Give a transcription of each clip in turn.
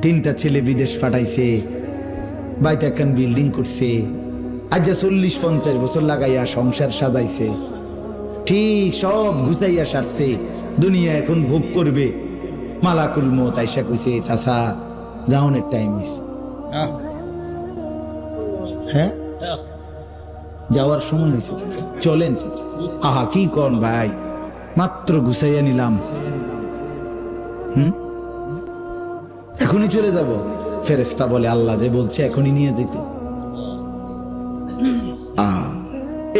তিনটা ছেলে বিদেশ পাঠাইছে, বাইতে একখান বিল্ডিং করছে, আজ 40-50 বছর লাগাইয়া সংসার সাজাইছে, ঠিক সব গুছাইয়া সারছে, দুনিয়া এখন ভোগ করবে। মালাকুল মউত আইসা কইছে, চাচা যাওনের টাইম হইছে। হ্যাঁ, যাওয়ার সময় হয়েছে, চলেন চাচা। আহা কি কোন ভাই, মাত্র গুছাইয়া নিলাম, এখনই চলে যাব। ফেরেশতা বলে, আল্লাহ যে বলছে এখনই নিয়ে যেতে।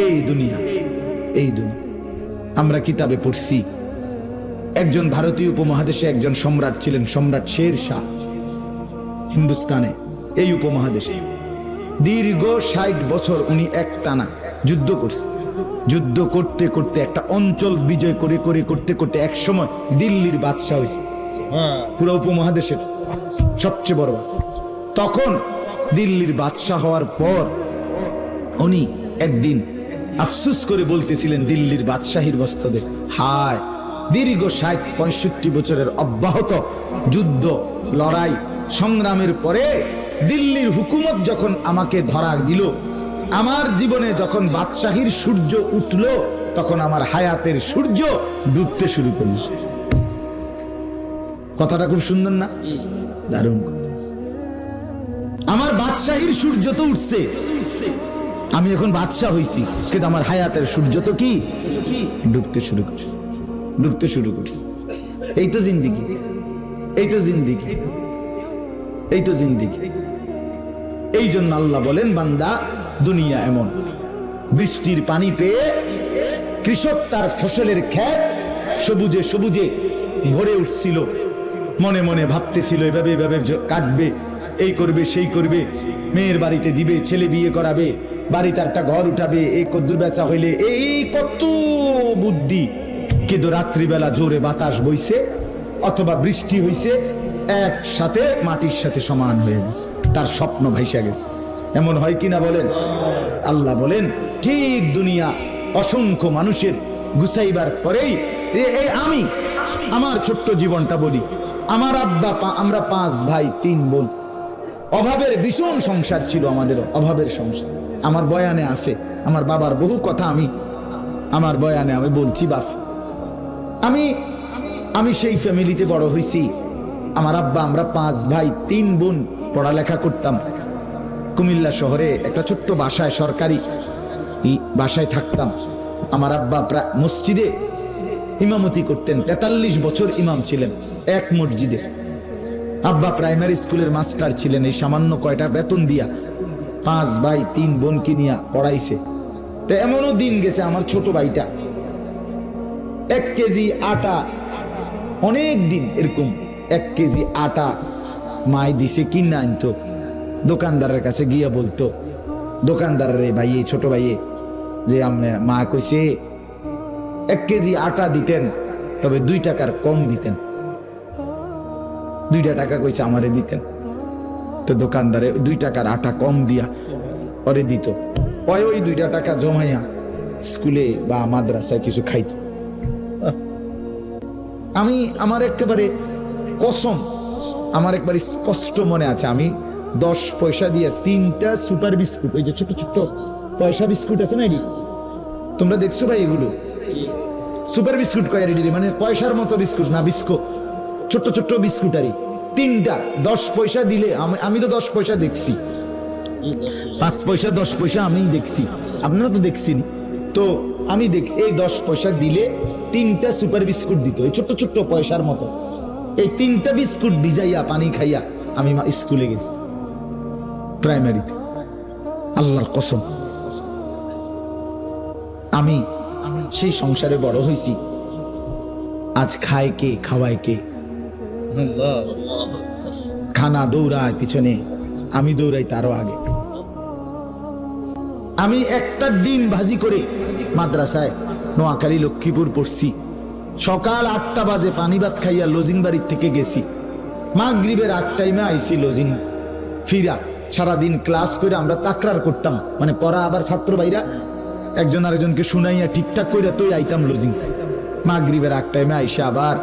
এই দুনিয়া, এই দুনিয়া আমরা কিতাবে পড়ছি, একজন ভারতীয় উপমহাদেশে একজন সম্রাট ছিলেন, সম্রাট শের শাহ। হিন্দুস্তানে, এই উপমহাদেশে দীর্ঘ 60 বছর উনি একটানা যুদ্ধ করছে। যুদ্ধ করতে করতে একটা অঞ্চল বিজয় করে করে করতে করতে এক সময় দিল্লির বাদশাহ হয়েছে, পুরো উপমহাদেশের সবচেয়ে বড়। তখন দিল্লির বাদশাহ হওয়ার পর উনি একদিন আফসুস করে বলতেছিলেন দিল্লির বাদশাহীর বস্তদের, হায় দীর্ঘ 60-65 বছরের অব্যাহত যুদ্ধ লড়াই সংগ্রামের পরে দিল্লির হুকুমত যখন আমাকে ধরা দিল, আমার জীবনে যখন বাদশাহীর সূর্য উঠল, তখন আমার হায়াতের সূর্য ডুবতে শুরু করল। কথাটা খুব সুন্দর না? দারুণ। আমার বাদশাহীর সূর্য তো উঠছে, আমি এখন বাদশাহ হইছি, কিন্তু আমার হায়াতের সূর্য তো কি ডুবতে শুরু করছে, ডুবতে শুরু করছে। এই তো জিন্দিগি, এই তো জিন্দিগি, এই তো জিন্দিগি। এই জন্য আল্লাহ বলেন, বান্দা দুনিয়া এমন, বৃষ্টির পানি পেয়ে কৃষক তার ফসলের ক্ষেত সবুজে সবুজে ভরে উঠছিল, মনে মনে ভাবতেছিল এভাবে এভাবে কাটবে, এই করবে সেই করবে, মেয়ের বাড়িতে দিবে, ছেলে বিয়ে করাবে, বাড়িতে একটা ঘর উঠাবে, এই কদ্দুর বেচা হইলে, এই কত বুদ্ধি। কিন্তু রাত্রিবেলা জোরে বাতাস বইছে অথবা বৃষ্টি হইছে, একসাথে মাটির সাথে সমান হয়ে গেছে, তার স্বপ্ন ভাইসা গেছে। এমন হয় কিনা বলেন? আল্লাহ বলেন, ঠিক দুনিয়া অসংখ্য মানুষের গুছাইবার পরেই এই আমি আমার ছোট্ট জীবনটা বলি। আমার আব্বা, আমরা 5 ভাই 3 বোন, অভাবের ভীষণ সংসার ছিল আমাদের, অভাবের সংসার। আমার বয়ানে আছে আমার বাবার বহু কথা, আমার বয়ানে আমি বলছি। বাপ, আমি সেই ফ্যামিলিতে বড় হয়েছি। আমার আব্বা, আমরা 5 ভাই 3 বোন পড়ালেখা করতাম। কুমিল্লা শহরে একটা ছোট্ট বাসায়, সরকারি বাসায় থাকতাম। আমার আব্বা প্রায় মসজিদে ইমামতি করতেন, 43 বছর ইমাম ছিলেন এক মসজিদে। আব্বা প্রাইমারি স্কুলের মাস্টার ছিলেন, এই সামান্য কয়টা বেতন দিয়া 5 ভাই 3 বোনকে নিয়ে পড়াইছে। তো এমনও দিন গেছে, আমার ছোট ভাইটা 1 কেজি আটা, অনেক দিন এরকম 1 কেজি আটা মায় দিছে, কিনা আনতো, দোকানদারের কাছে গিয়া বলতো, দোকানদারের ভাইয়ে, ছোট ভাইয়ে, যে আপনার মা কইছে 1 কেজি আটা দিতেন, তবে 2 টাকার কম দিতেন, 2 টাকা কইছে আমারে দিতেন। তো দোকানদারে 2 টাকার আটা কম দিয়া পরে দিত, ওই 2 টাকা জমাইয়া স্কুলে বা মাদ্রাসায় কিছু খাইতো। আমার একেবারে কসম, আমার একবার স্পষ্ট মনে আছে, আমি 10 পয়সা দিয়ে 3টা সুপার বিস্কুট, ওই যে ছোট ছোট পয়সা বিস্কুট আছে না, তোমরা দেখছো ভাই এগুলো? সুপার বিস্কুট কয় রেডি, মানে পয়সার মতো বিস্কুট না, বিস্কুট ছোট্ট ছোট্ট বিস্কুট, আরই 3টা 10 পয়সা দিলে। আমি তো 10 পয়সা দেখছি, 5 পয়সা 10 পয়সা আমি দেখছি, আপনারা তো দেখছেন। তো আমি দেখছি এই 10 পয়সা দিলে 3টা সুপার বিস্কুট দিত, এই ছোট্ট ছোট্ট পয়সার মতো। এই 3টা বিস্কুট ভিজাইয়া পানি খাইয়া আমি স্কুলে গেছি, প্রাইমারিতে। আল্লাহর কসম, আমি সেই সংসারে বড় হয়েছি। আজ খায় কে, খাওয়ায় কে? খানা দৌড়ায় পিছনে, আমি দৌড়াই তারও আগে। আমি একটা ডিম ভাজি করে মাদ্রাসায় নোয়াখালী লক্ষ্মীপুর পড়ছি। সকাল 8টা বাজে পানি ভাত খাইয়া লজিং বাড়ির থেকে গেছি, মাগরিবের 8 টাইমে আইছি লজিং ফিরা। সারাদিন ক্লাস করে আমরা তাকরার করতাম, মানে পড়া আবার ছাত্র ভাইরা একজন আরেকজনকে শুনাইয়া ঠিকঠাক করে তুই আইতাম লজিং। মাগরিবের 8 টাইমে আইসা আবার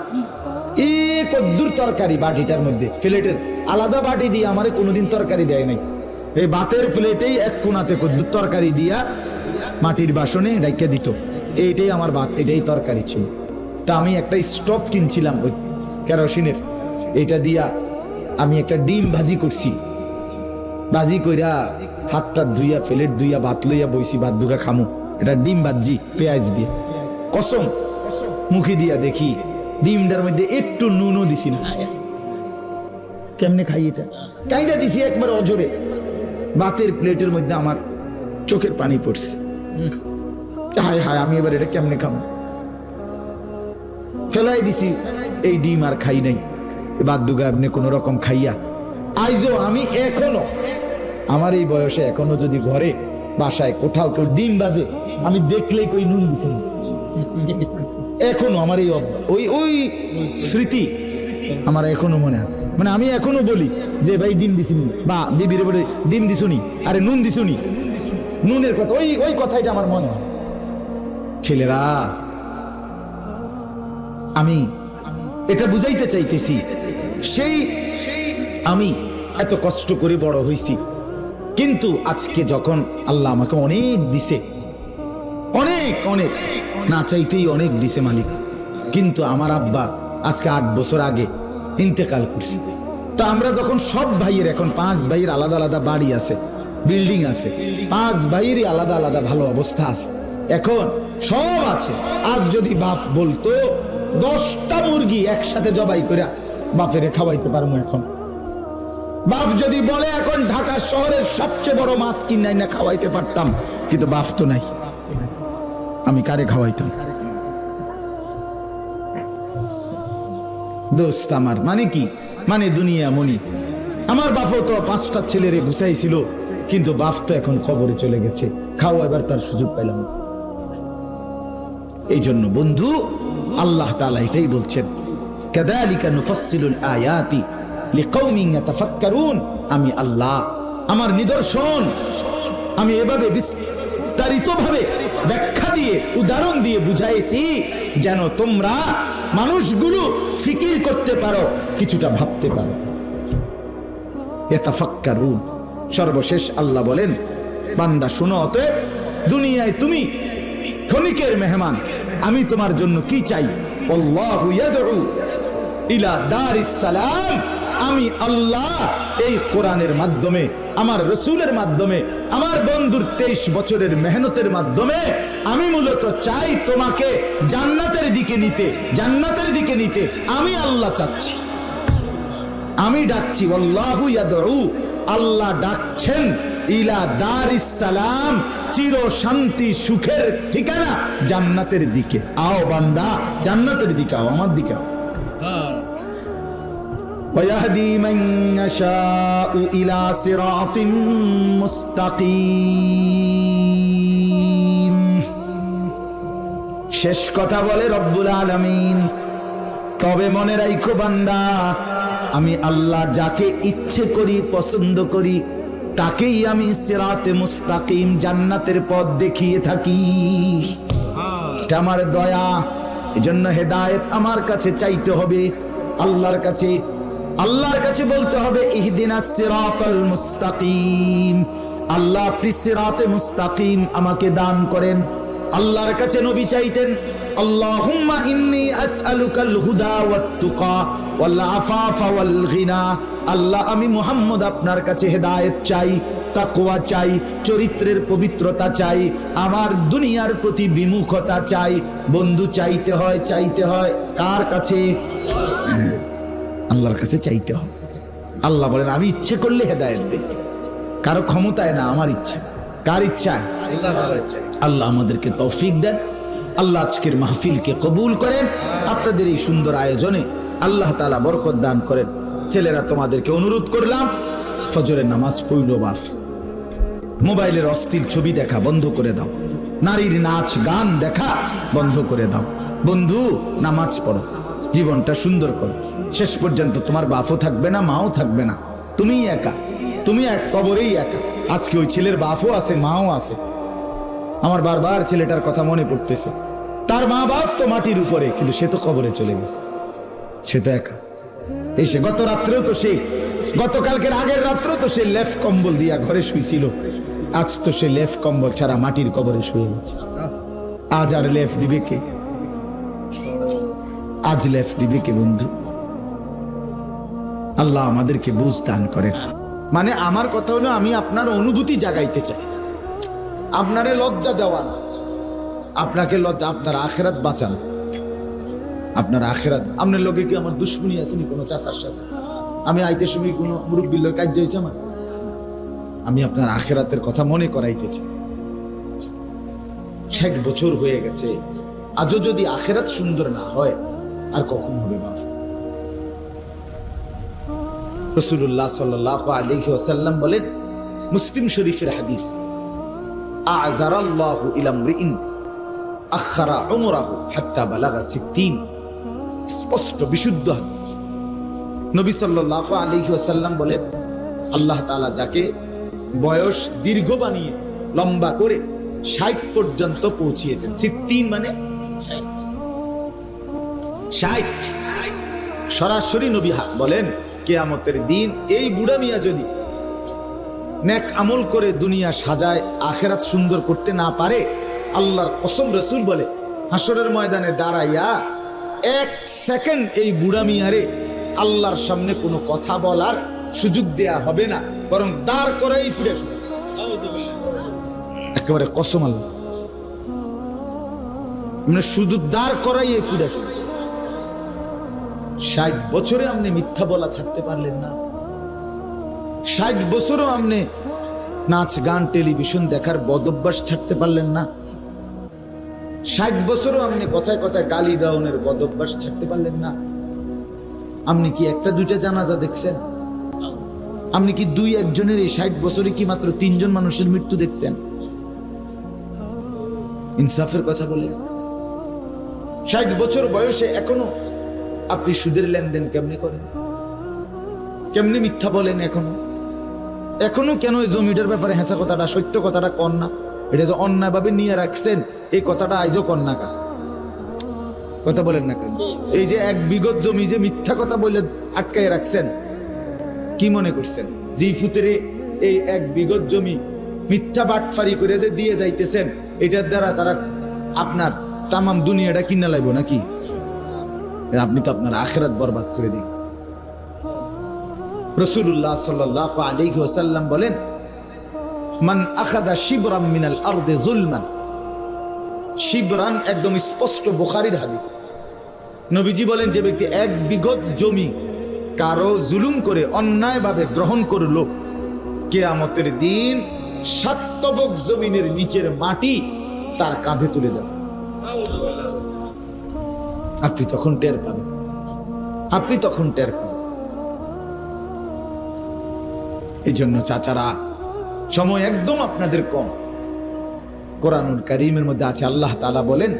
কদ্দুর তরকারি বাটিটার মধ্যে, প্লেটের আলাদা বাটি দিয়ে আমারে কোনোদিন তরকারি দেয় নাই। এই ভাতের প্লেটেই এক কোনাতে কদ্দুর তরকারি দিয়া মাটির বাসনে রাইখা দিত। এইটাই আমার ভাত, এটাই তরকারি ছিল। তা আমি একটা স্টোভ কিনছিলাম ওই কেরোসিনের, এটা দিয়া আমি একটা ডিম ভাজি করছি। ভাজি কইরা হাতটা ধুইয়া প্লেট ধুইয়া ভাত লইয়া বইছি, ভাত দুগা খামু। এটা ডিম ভাজি পেঁয়াজ দিয়ে, কসম মুখে দিয়া দেখি ডিমটার মধ্যে একটু নুনও দিছি না। কেমনে খাই এটা? কাইদা দিছি একবার অজরে। ভাতের প্লেটের মধ্যে আমার চোখের পানি পড়ছে। হায় হায়, আমি এবার এটা কেমনে খাবো? ফেলাই দিছি এই ডিম, আর খাই নাই। ভাত দুগা আপনি কোন রকম খাইয়া আইজো আমি এখনো, আমার এই বয়সে এখনো যদি ঘরে বাসায় কোথাও কেউ ডিম বাজে, আমি দেখলেই কই নুন দিছি না। এখনো আমার এই ওই ওই স্মৃতি আমার এখনো মনে আছে। মানে আমি এখনো বলি যে ভাই ডিম দিছিনি, বা বিবিরে বলে ডিম দিছুনি, আরে নুন দিছুনি। নুনের কথা ওই ওই কথাইটা আমার মনে হয়। ছেলেরা, আমি এটা বুঝাইতে চাইতেছি, সেই আমি এত কষ্ট করে বড় হইছি, কিন্তু আজকে যখন আল্লাহ আমাকে অনেক দিছে, অনেক অনেক, না চাইতেই অনেক দিছে মালিক, কিন্তু আমার আব্বা আজকে 8 বছর আগে ইন্তেকাল করছে। তো আমরা যখন সব ভাইয়ের, এখন 5 ভাইয়ের আলাদা আলাদা বাড়ি আছে, বিল্ডিং আছে, 5 ভাইয়েরই আলাদা আলাদা ভালো অবস্থা আছে, এখন সব আছে। আজ যদি বাপ বলতো 10টা মুরগি একসাথে জবাই করে বাপেরে খাওয়াইতে পারবো এখন। বাপ যদি বলে এখন ঢাকা শহরের সবচেয়ে বড় মাছ কিনাই না খাওয়াইতে পারতাম, কিন্তু বাপ তো নাই, আমি কারে খাওয়াইতাম? দোস্ত আমার মানে কি, মানে দুনিয়া মনি। আমার বাপও তো 5টা ছেলেরে গুছাইছিল, কিন্তু বাপ তো এখন কবরে চলে গেছে, খাওয়াইবার তার সুযোগ পাইলাম। এই জন্য বন্ধু, আল্লাহ তাআলা এটাই বলছেন, কাযালিকা নুফাসসিলুল আয়াতি লিকাউমিন ইয়াতাফাক্কারুন। আমি আল্লাহ, আমার নিদর্শন আমি এভাবে বিস্তারিতভাবে ব্যাখ্যা দিয়ে, উদাহরণ দিয়ে বুঝাইছি, যেন তোমরা মানুষগুলো ফিকির করতে পারো, কিছুটা ভাবতে পারো। ইয়াতাফাক্কারুন। সর্বশেষ আল্লাহ বলেন, বান্দা শুনো, অতএব দুনিয়ায় তুমি ক্ষণিকের মেহমান, আমি তোমার জন্য কি চাই? আল্লাহু ইয়াদউ ইলা দারিস সালাম। আমি আল্লাহ এই কোরআনের মাধ্যমে, আমার রাসূলের মাধ্যমে, আমার বন্ধুর 23 বছরের মেহনতের মাধ্যমে আমি মূলত চাই তোমাকে জান্নাতের দিকে নিতে, জান্নাতের দিকে নিতে আমি আল্লাহ চাচ্ছি, আমি ডাকছি। আল্লাহু ইয়াদউ, আল্লাহ ডাকছেন, ইলা দারিস সালাম, চির শান্তি সুখের ঠিকানা জান্নাতের দিকে। আও বান্দা, জান্নাতের দিকে আও, আমার দিকে আও। ওয়াহদি মান ইয়াশাউ ইলা সিরাতিন মুস্তাকিম। শেষ কথা বলে রব্বুল আলামিন, তবে মনে রাখো বান্দা, আমি আল্লাহ যাকে ইচ্ছে করি, পছন্দ করি, তাকেই আমি সিরাতে মুস্তাকিম, জান্নাতের পথ দেখিয়ে থাকি। এটা আমার দয়া। এজন্য হেদায়েত আমার কাছে চাইতে হবে, আল্লাহর কাছে, আল্লাহর কাছে বলতে হবে, ইহদিনাস সিরাতাল মুস্তাকিম। আল্লাহ আপনি সিরাতে মুস্তাকিম আমাকে দান করেন। আল্লাহর কাছে নবী চাইতেন, আল্লাহুম্মা ইন্নী আসআলুকাল হুদা ওয়াত তুকা ওয়াল আফাফা ওয়াল গিনা। আল্লাহ আমি মুহাম্মদ আপনার কাছে হেদায়েত চাই, তাকওয়া চাই, চরিত্রের পবিত্রতা চাই, আমার দুনিয়ার প্রতি বিমুখতা চাই। বন্ধু চাইতে হয়, চাইতে হয় কার কাছে? আল্লাহর কাছে চাইতে হয়। আল্লাহ বলেন, আমি ইচ্ছে করলে হেদায়েত দেই, কারো ক্ষমতায় না, আমার ইচ্ছা। কার ইচ্ছায়? আল্লাহ আমাদেরকে তৌফিক দেন। আল্লাহ আজকের মাহফিলকে কবুল করেন। আপনাদের এই সুন্দর আয়োজনে আল্লাহ তাআলা বরকত দান করেন। ছেলেরা, তোমাদেরকে অনুরোধ করলাম, ফজরের নামাজ পড়লো বাপ, মোবাইলের অশ্লীল ছবি দেখা বন্ধ করে দাও, নারীর নাচ গান দেখা বন্ধ করে দাও। বন্ধু, নামাজ পড়ো, জীবনটা সুন্দর করো। শেষ পর্যন্ত তোমার বাপও থাকবে না, মাও থাকবে না, তুমিই একা, তুমি এক কবরেই একা। আজকে ওই ছেলের বাপও আছে, মাও আছে। আমার বারবার ছেলেটার কথা মনে পড়তেছে, তার মা বাপ তো মাটির উপরে, কিন্তু সে তো কবরে চলে গেছে, সে তো একা। এসে গত রাত্রেও তো সে, গতকালকের আগের রাত্রেও তো সে লেফ কম্বল দিয়া ঘরে শুইছিল, আজ তো সে লেফ কম্বল ছাড়া মাটির কবরে শুয়ে গেছে। আজ আর লেফ দিবে কে? আজ লেফ দিবে কে বন্ধু? আল্লাহ আমাদেরকে বুঝ দান করেন। মানে আমার কথা হলো, আমি আপনার অনুভূতি জাগাইতে চাই, আপনারে লজ্জা দেওয়া না, আপনাকে লজ্জা, আপনার আখেরাত বাঁচান, আপনার আখেরাত। আপনার লোকে কি আমার দুশ্মনী আসেনি কোনো চাচার সাথে? আমি আইতে সময় কোনো মুরব্বীর লোক কাজ হয়েছে আমার? আমি আপনার আখেরাতের কথা মনে করাইতে চাই। 60 বছর হয়ে গেছে, আজও যদি আখেরাত সুন্দর না হয় আর কখন হবে বাপ? রাসূলুল্লাহ সাল্লাল্লাহু আলাইহি ওয়াসাল্লাম বলেন, মুসলিম শরীফের হাদিস, আযারাল্লাহু ইলা মরিইন আখারা উমরাহু হাত্তা বালাগা 60। স্পষ্ট বিশুদ্ধ হাদিস। নবী সাল্লাল্লাহু আলাইহি ওয়াসাল্লাম বলেন, আল্লাহ তাআলা যাকে বয়স দীর্ঘ বানিয়ে লম্বা করে 60 পর্যন্ত পৌঁছিয়েছেন। 60 মানে 60। সরাসরি নবী বলেন, কিয়ামতের দিন এই বুড়া মিয়া যদি নেক আমল করে দুনিয়া সাজায়, আখেরাত সুন্দর করতে না পারে, আল্লাহর কসম রাসূল বলে, হাসরের ময়দানে দাঁড়াইয়া 1 সেকেন্ড এই বুড়া মিয়ারে আল্লাহর সামনে কোনো কথা বলার সুযোগ দেয়া হবে না, বরং দাঁড় করাই ফিরে আসবে। একেবারে কসম আল্লাহ, আমরা শুধু দাঁড় করাই ফিরে আসবে। 60 বছরে আপনি মিথ্যা বলা ছাড়তে পারলেন না। 60 বছরও আপনি নাচ গান টেলিভিশন দেখার বদভ্যাস ছাড়তে পারলেন না। 60 বছরও আপনি কথায় কথায় গালি দাওনের বদভ্যাস ছাড়তে পারলেন না। আপনি কি একটা দুইটা জানাজা দেখছেন? আপনি কি 2-1 জনের এই 60 বছরে কি মাত্র 3 জন মানুষের মৃত্যু দেখছেন? ইনসাফের কথা বলে, 60 বছর বয়সে এখনো আপনি সুদের লেনদেন কেমনে করেন? কেমনে মিথ্যা বলেন? এখনো কেন এই জমিটার ব্যাপারে হেঁচা কথাটা, সত্য কথাটা কন না? এটা যে অন্যায় ভাবে নিয়ে রাখছেন, এই কথাটা আইজও কন না। কথা বলেন না কেন? এই যে 1 বিঘত জমি যে মিথ্যা কথা বলে আটকায় রাখছেন, কি মনে করছেন যে ফুতেরে এই 1 বিঘত জমি মিথ্যা বাটফারি করে যে দিয়ে যাইতেছেন, এটার দ্বারা তারা আপনার তামাম দুনিয়াটা কিনা লাগবে নাকি? আপনি তো আপনার আখিরাত বরবাদ করে দিন। রাসূলুল্লাহ সাল্লাল্লাহু আলাইহি ওয়াসাল্লাম বলেন, মান আখাযা শিবরাম মিনাল আরদি যুলমান। শিবরান একদম স্পষ্ট বুখারীর হাদিস। নবীজি বলেন, যে ব্যক্তি 1 বিঘত জমি কারো জুলুম করে অন্যায়ভাবে গ্রহণ করলো, কিয়ামতের দিন 7 তবক জমিনের নিচের মাটি তার কাঁধে তুলে যাবে। আপনি তখন টের পাবেন, আপনি তখন টের পাবেন। এই জন্য চাচারা, সময় একদম আপনাদের কম। কোরআনুল কারীমের মধ্যে আছে, আল্লাহ তাআলা বলেন,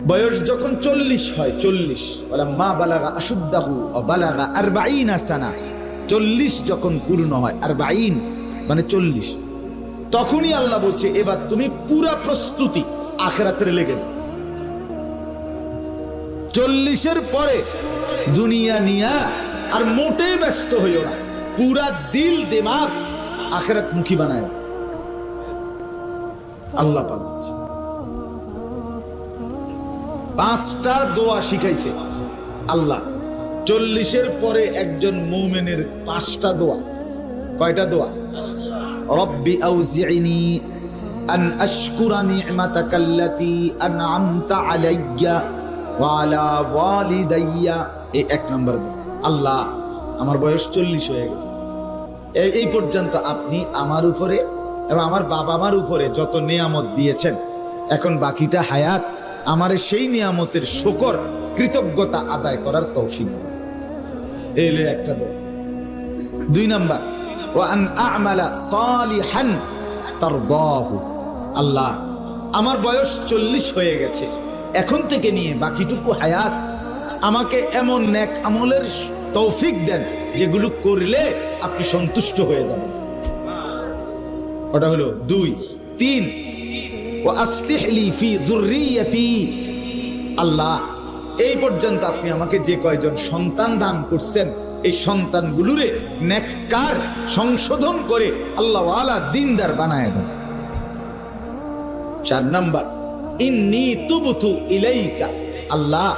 বয়স যখন 40 হয়, 40 ওয়ালাম্মা বালাগা আশুদ্দাহু ওয়া বালাগা 40 সানা, 40 যখন পূর্ণ হয়, 40 মানে 40, তখনই আল্লাহ বলছে, এবার তুমি পুরা প্রস্তুতি আখিরাতের লেগে যাও। 40-এর পরে দুনিয়া নিয়া আর মোটেই ব্যস্ত হইও না, পুরা দিল দিমাগ আখিরাত মুখী বানায়। আল্লাহ পাক 5টা দোয়া শিখাইছে আল্লাহ। 40-এর পরে একজন মুমিনের 5টা দোয়া। কয়টা দোয়া? রব্বি আউজি'নি আন আশকুরা নি'মাতাকাল্লাতী আন'আমতা আলাইয়া ওয়া আলা ওয়ালিদাইয়া। এই 1 নম্বর দোয়া। আল্লাহ, আমার বয়স 40 হয়ে গেছে, এই পর্যন্ত আপনি আমার উপরে এবং আমার বাবা মার উপরে যত নিয়ামত দিয়েছেন, এখন বাকিটা হায়াত আমারে সেই নিয়ামতের শুকর, কৃতজ্ঞতা আদায় করার তৌফিক দাও। এই হলো একটা দোয়া। 2 নাম্বার, ওয়া আন আ'মালা সালিহান তারদাহু। আল্লাহ, আমার বয়স 40 হয়ে গেছে, এখন থেকে নিয়ে বাকিটুকু হায়াত আমাকে এমন নেক আমলের তৌফিক দেন যেগুলো করলে আপনি সন্তুষ্ট হয়ে যাবেন। ওটা হলো 2। 3, ওয়া আসলিহ লি ফি যুররিয়াতি। আল্লাহ, এই পর্যন্ত আপনি আমাকে যে কয়জন সন্তান দান করছেন, এই সন্তানগুলোরে নেককার সংশোধন করে আল্লাহ ওয়ালা দিনদার বানায় দেন। 4 নাম্বার, ইন্নী তুবতু ইলাইকা, আল্লাহ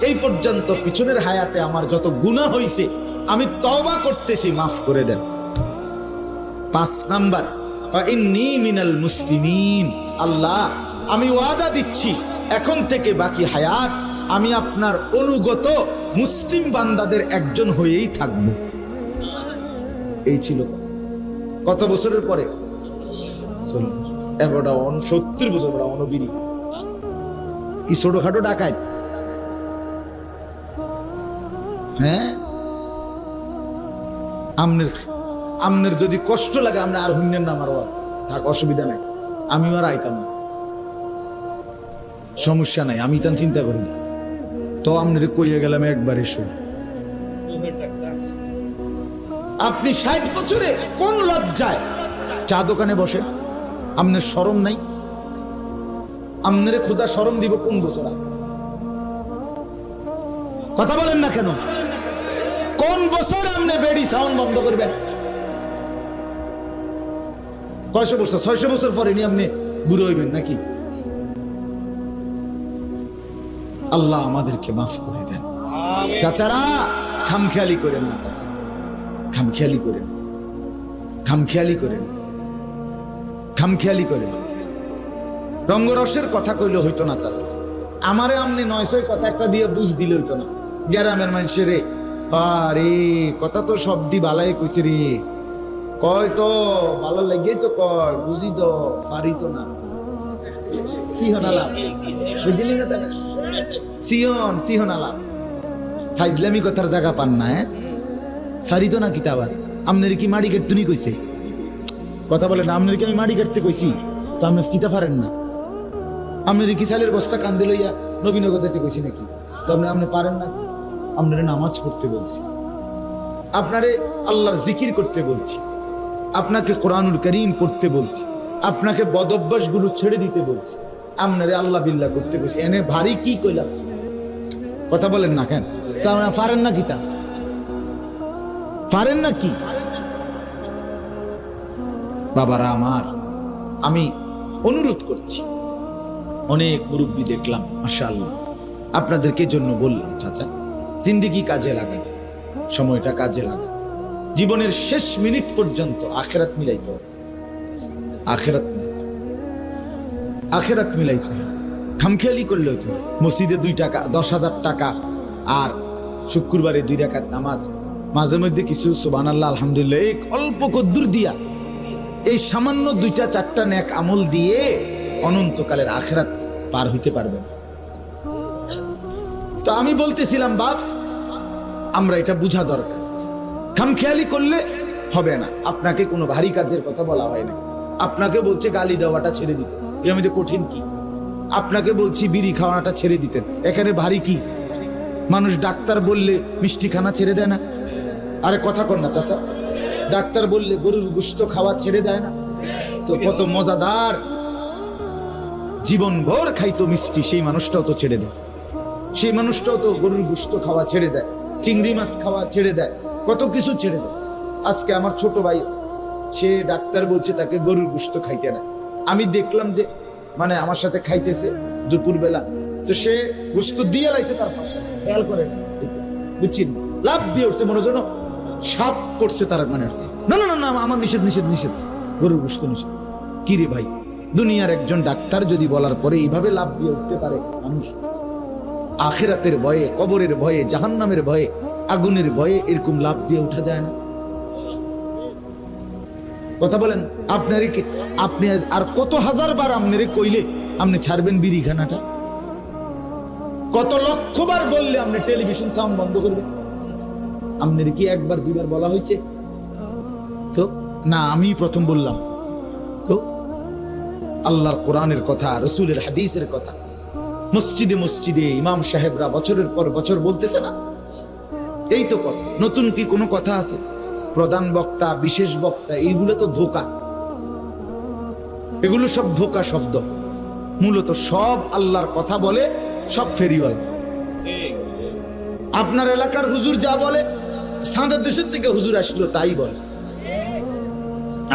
এই পর্যন্ত পিছনের হায়াতে আমার যত গুনাহ হয়েছে আমি তওবা করতেছি, মাফ করে দেন। 5 নাম্বার, ইন্নী মিনাল মুসলিমিন, আল্লাহ আমি ওয়াদা দিচ্ছি এখন থেকে বাকি হায়াত আমি আপনার অনুগত মুসলিম বান্দাদের একজন হয়েই থাকব। এই ছিল কত বছরের পরে? 70 বছর বড় অনবীরি কি ছোটখাটো ডাকাত? হ্যাঁ, আমনের যদি কষ্ট লাগে আমরা আর হুন্যের নাম আরো আছে, থাক অসুবিধা নাই, আমিও আর আইতাম না, সমস্যা নাই, আমি তান চিন্তা করি না। তো আপনার কইয়ে গেলাম একবার এসো। আপনি 60 বছরে কোন লজ্জায় চা দোকানে বসে? আপনার শরম নাই? আপনার খোদা শরম দিব কোন বছর? কথা বলেন না কেন? কোন বছর আপনি বেডি সাউন্ড বন্ধ করবেন? কয়শো বছর? 600 বছর পরে নি আপনি বুড়ো হইবেন নাকি? আল্লাহ আমাদেরকে মাফ করে দেন। চাচারা খামখেয়ালি করেন না, চাচা খামখেয়ালি করেন, খামখেয়ালি করেন, খামখেয়ালি করেন। রঙ্গরসের কথা কইলে হইতো না চাচা, আমারে আমনে 900 কথা একটা দিয়ে বুঝ দিলে হইতো না। গ্রামের মানুষের আরে কথা তো সবডি বালাই কইছে রে, কয় তো ভালো লাগে তো কয়, বুঝি তো পারি তো না। ফাইজলামি কথার জায়গা পান না। ফারিত না কিতাবার আপনার কি মাড়ি কাটতে নি কইছে? কথা বলেন না, আপনার কি আমি মাড়ি কাটতে কইছি? তো আপনি কিতা পারেন না? আপনার কি সালের বস্তা কান্দে লইয়া নবীনগর যেতে কইছি নাকি? তো আপনি পারেন না? আপনারে নামাজ পড়তে বলছি, আপনারে আল্লাহর জিকির করতে বলছি, আপনাকে কোরআনুল কারীম পড়তে বলছি, আপনাকে বদঅভ্যাস গুলো ছেড়ে দিতে বলছি, আপনারে আল্লাহ বিল্লাহ করতে বলছি। এনে ভারী কি কইলাম? কথা বলেন না কেন? তা আপনারা পারেন না? কিতা পারেন না কি? বাবারা আমার, আমি অনুরোধ করছি, অনেক মুরব্বী দেখলাম মাশাআল্লাহ, আপনাদেরকে জন্য বললাম চাচা, জিন্দেগি কাজে লাগান, সময়টা কাজে লাগান, জীবনের শেষ মিনিট পর্যন্ত আখিরাত মিলাইতে হবে, আখিরাত আখিরাত মিলাইতে হবে। খামখেয়ালি করলে হইতো মসজিদে 2 টাকা 10,000 টাকা আর শুক্রবারে 2 রাকাত নামাজ, মাঝে মধ্যে কিছু সুবহানাল্লাহ আলহামদুলিল্লাহ এক অল্প কদ্দুর দিয়া, এই সামান্য 2টা 4টা নেক আমল দিয়ে অনন্তকালের আখিরাত পার হইতে পারবেন। তো আমি বলতেছিলাম বাপ, আমরা এটা বুঝা দরকার, খামখেয়ালি করলে হবে না। আপনাকে কোনো ভারী কাজের কথা বলা হয় না, আপনাকে বলছে গালি দেওয়াটা ছেড়ে দিতে, এর মধ্যে কঠিন কি? আপনাকে বলছি বিড়ি খাওয়াটা ছেড়ে দিতেন, এখানে ভারী কি? মানুষ ডাক্তার বললে মিষ্টি খানা ছেড়ে দেয় না? আরে কথা কর না চাচা, ডাক্তার বললে গরুর গোশত খাওয়া ছেড়ে দেয় না? তো কত মজাদার জীবন ভর খাইতো মিষ্টি, সেই মানুষটাও তো ছেড়ে দেয়, সেই মানুষটাও তো গরুর গোশত খাওয়া ছেড়ে দেয়, চিংড়ি মাছ খাওয়া ছেড়ে দেয়, কত কিছু ছেড়ে দেয়। আজকে আমার ছোট ভাই, সে ডাক্তার বলছে তাকে গরুর গোশত খাইতে না। আমি দেখলাম যে মানে আমার সাথে খাইতেছে দুপুর বেলা, তো সে গোশত দিয়ে লাইছে তার পাশে, খেয়াল করে বুঝছেন, লাভ দিয়ে উঠছে, মনে যেন সাপ পড়ছে তার, মানে না না না আমার নিষেধ নিষেধ নিষেধ, গরুর গোশত নিষেধ। কি রে ভাই, দুনিয়ার একজন ডাক্তার যদি বলার পরে এইভাবে লাভ দিয়ে উঠতে পারে মানুষ, আখিরাতের ভয়ে, কবরের ভয়ে, জাহান্নামের ভয়ে, আগুনের ভয়ে এরকম লাভ দিয়ে উঠা যায় না? কথা বলেন, আপনি আর কত হাজার বার আপনারে কইলে আপনি ছাড়বেন বিড়ি খানাটা? কত লক্ষ বার বললে আপনি টেলিভিশন সাউন্ড বন্ধ করবেন? আপনার কি 1বার 2বার বলা হয়েছে? তো না, আমি প্রথম বললাম। তো আল্লাহর কোরআনের কথা, রসুলের হাদিসের কথা মসজিদে মসজিদে ইমাম সাহেবরা বছরের পর বছর বলতেছে না? এই তো কথা, নতুন কি কোনো কথা আছে? প্রধান বক্তা, বিশেষ বক্তা, এইগুলো তো ধোঁকা, এগুলো সব ধোঁকা শব্দ। মূলত সব আল্লাহর কথা বলে, সব ফেরিওয়ালা। আপনার এলাকার হুজুর যা বলে, সাঁদের দেশের থেকে হুজুর আসলো তাই বলে।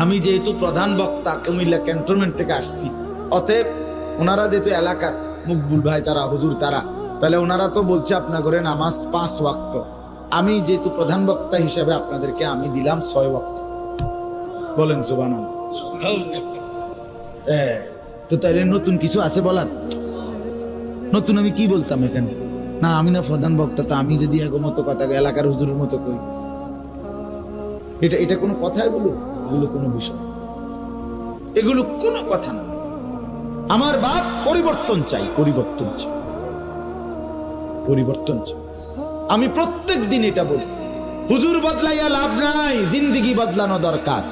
আমি যেহেতু প্রধান বক্তা, কুমিল্লা ক্যান্টনমেন্ট থেকে আসছি, অতএব ওনারা যেহেতু এলাকার মকবুল ভাই তারা, হুজুর তারা, তাহলে ওনারা তো বলছে আপনার ঘরে নামাজ 5 ওয়াক্ত। আমি যেহেতু প্রধান বক্তা হিসেবে আপনাদেরকে আমি দিলাম 6 ওয়াক্ত। বলেন সুবহানাল্লাহ। তো তাইলে নতুন কিছু আছে বলার? নতুন আমি কি বলতাম এখানে? না আমি না প্রধান বক্তা, তো আমি যদি এগো মতো কথা এলাকার হুজুরের মতো কই, এটা কোনো কথা? এগুলো কোনো বিষয়, এগুলো কোনো কথা না। আমার বাপ পরিবর্তন চাই, পরিবর্তন চাই, পরিবর্তন চাই। আমি প্রত্যেক দিন এটা বলি, হুজুর বদলাইয়া লাভ নাই, জিন্দেগি বদলানো দরকার।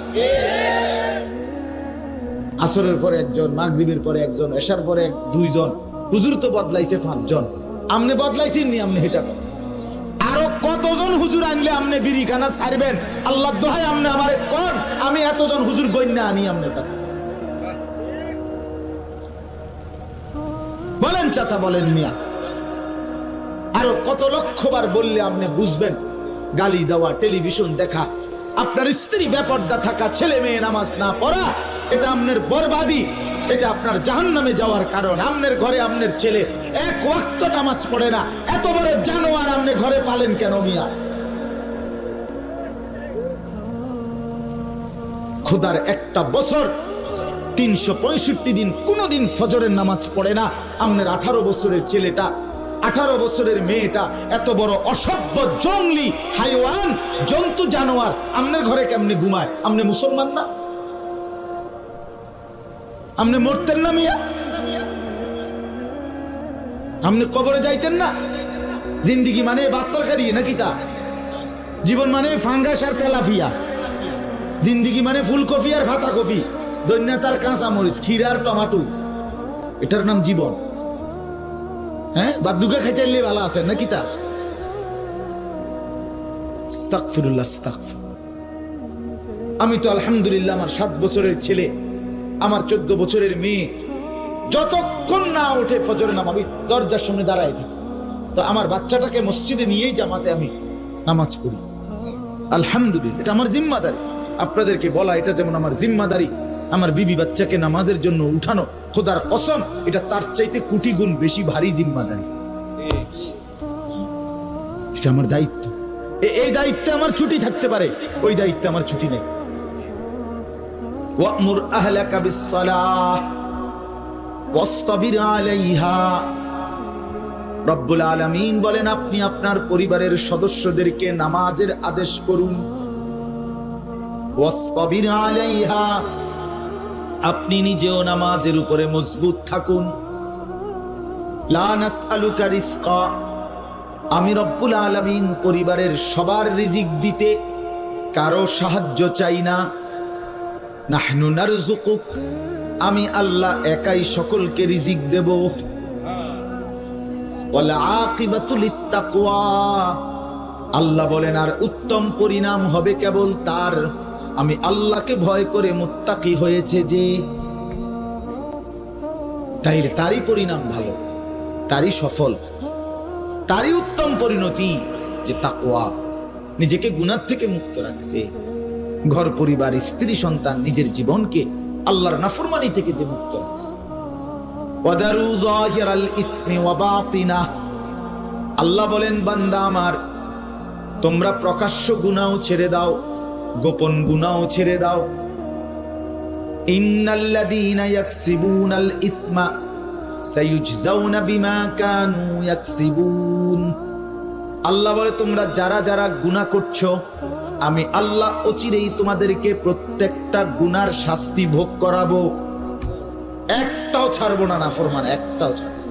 আসরের পরে একজন, মাগরিবের পরে একজন, এশার পরে 2 জন, হুজুর তো বদলাইছে 5 জন। আমনে বদলাইছেন নি? আমনে হেটা আরো কতজন হুজুর আনলে আমনে বিড়িখানা ছাড়বেন? আল্লাহ দোহাই আমনে আমারে কোন, আমি এতজন হুজুর গইন্না আনি আমনের কাছে। বলেন চাচা, বলেন মিয়া, আরো কত লক্ষবার বললে আপনি বুঝবেন? গালি দেওয়া, টেলিভিশন দেখা, আপনার স্ত্রী বেপর্দা থাকা, ছেলে মেয়ে নামাজ না পড়া, এটা আপনার বরবাদি, এটা আপনার জাহান্নামে যাওয়ার কারণ। আপনার ঘরে আপনার ছেলে 1 ওয়াক্ত নামাজ পড়ে না, এত বড় জানোয়ার আপনি ঘরে পালেন কেন মিয়া? খোদার একটা বছর 365 দিন কোনদিন ফজরের নামাজ পড়ে না। আপনার 18 বছরের ছেলেটা, 18 বছরের মেয়েটা এত বড় অসভ্য, জঙ্গলি, হাইওয়ান, জন্তু, জানোয়ার আপনার ঘরে কেমনে ঘুমায়? আপনি মুসলমান না? আপনি মরতেন না মিয়া? আপনি কবরে যাইতেন না? জিন্দিগি মানে ভাত তরকারি নাকি? তা জীবন মানে ফাঙ্গাস আর তেলাফিয়া, জিন্দিগি মানে ফুলকপি আর ফাতা কপি, দৈন্যাতার কাঁচা মরিচ, ক্ষীর আর টমাটো, এটার নাম জীবন? হ্যাঁ, বাদুকা খাইতে এলে ভালো আছে নাকি? তা আস্তাগফিরুল্লাহ, আস্তাগফিরুল্লাহ। আমি তো আলহামদুলিল্লাহ, আমার 7 বছরের ছেলে, আমার 14 বছরের মেয়ে যতক্ষণ না ওঠে ফজরের নামাজ, আমি দরজার সামনে দাঁড়ায় থাকি। তো আমার বাচ্চাটাকে মসজিদে নিয়েই জামাতে আমি নামাজ পড়ি। আলহামদুলিল্লাহ, এটা আমার জিম্মাদারি। আপনাদেরকে বলা এটা যেমন আমার জিম্মাদারি, আমার বিবি বাচ্চাকে নামাজের জন্য উঠানো, খোদার কসম এটা তার চাইতে কোটি গুণ বেশি ভারী জিম্মাদারি। এটা আমার দায়িত্ব। এই দায়িত্বে আমার ছুটি থাকতে পারে, ওই দায়িত্বে আমার ছুটি নেই। ওয়া'মুর আহলাকা বিস-সালাহ ওয়াসতাবির আলাইহা। রব্বুল আলামিন বলেন, আপনি আপনার পরিবারের সদস্যদেরকে নামাজের আদেশ করুন। ওয়াসতাবির আলাইহা, আপনি নিজেও নামাজের উপরে মজবুত থাকুন। লা নাসআলুকা রিজকা, আমি রব্বুল আলামিন পরিবারের সবার রিজিক দিতে কারো সাহায্য চাই না। নাহনু নারযুকুক, আমি আল্লাহ একাই সকলকে রিজিক দেব। ওয়াল আকিবাতু লিত্তাকওয়া, আল্লাহ বলেন আর উত্তম পরিণাম হবে কেবল তার, আমি আল্লাহকে ভয় করে মুত্তাকি হয়েছে যে। তাইলে তারই পরিণাম ভালো, তারই সফল, তারই উত্তম পরিণতি যে তাকওয়া, নিজেকে গুনাহ থেকে মুক্ত রাখছে, ঘর পরিবার, স্ত্রী সন্তান, নিজের জীবনকে আল্লাহর নাফরমানি থেকে যে মুক্ত রাখছে। ওয়াদারু যাহিরাল ইসমি ওয়া বাতিনা, আল্লাহ বলেন বান্দা আমার, তোমরা প্রকাশ্য গুনাহ ছেড়ে দাও, গোপন গুনাহ ছেড়ে দাও। ইন্নাল্লাযীনা ইয়াকসিবুনাল ইসমা সায়ুজজাউনা বিমা কানু ইয়াকসিবুন, আল্লাহ বলে তোমরা যারা যারা গুনাহ করছো, আমি আল্লাহ অচিরেই তোমাদেরকে প্রত্যেকটা গুনার শাস্তি ভোগ করাবো, একটাও ছাড়বো না নাফরমান, একটাও ছাড়বো,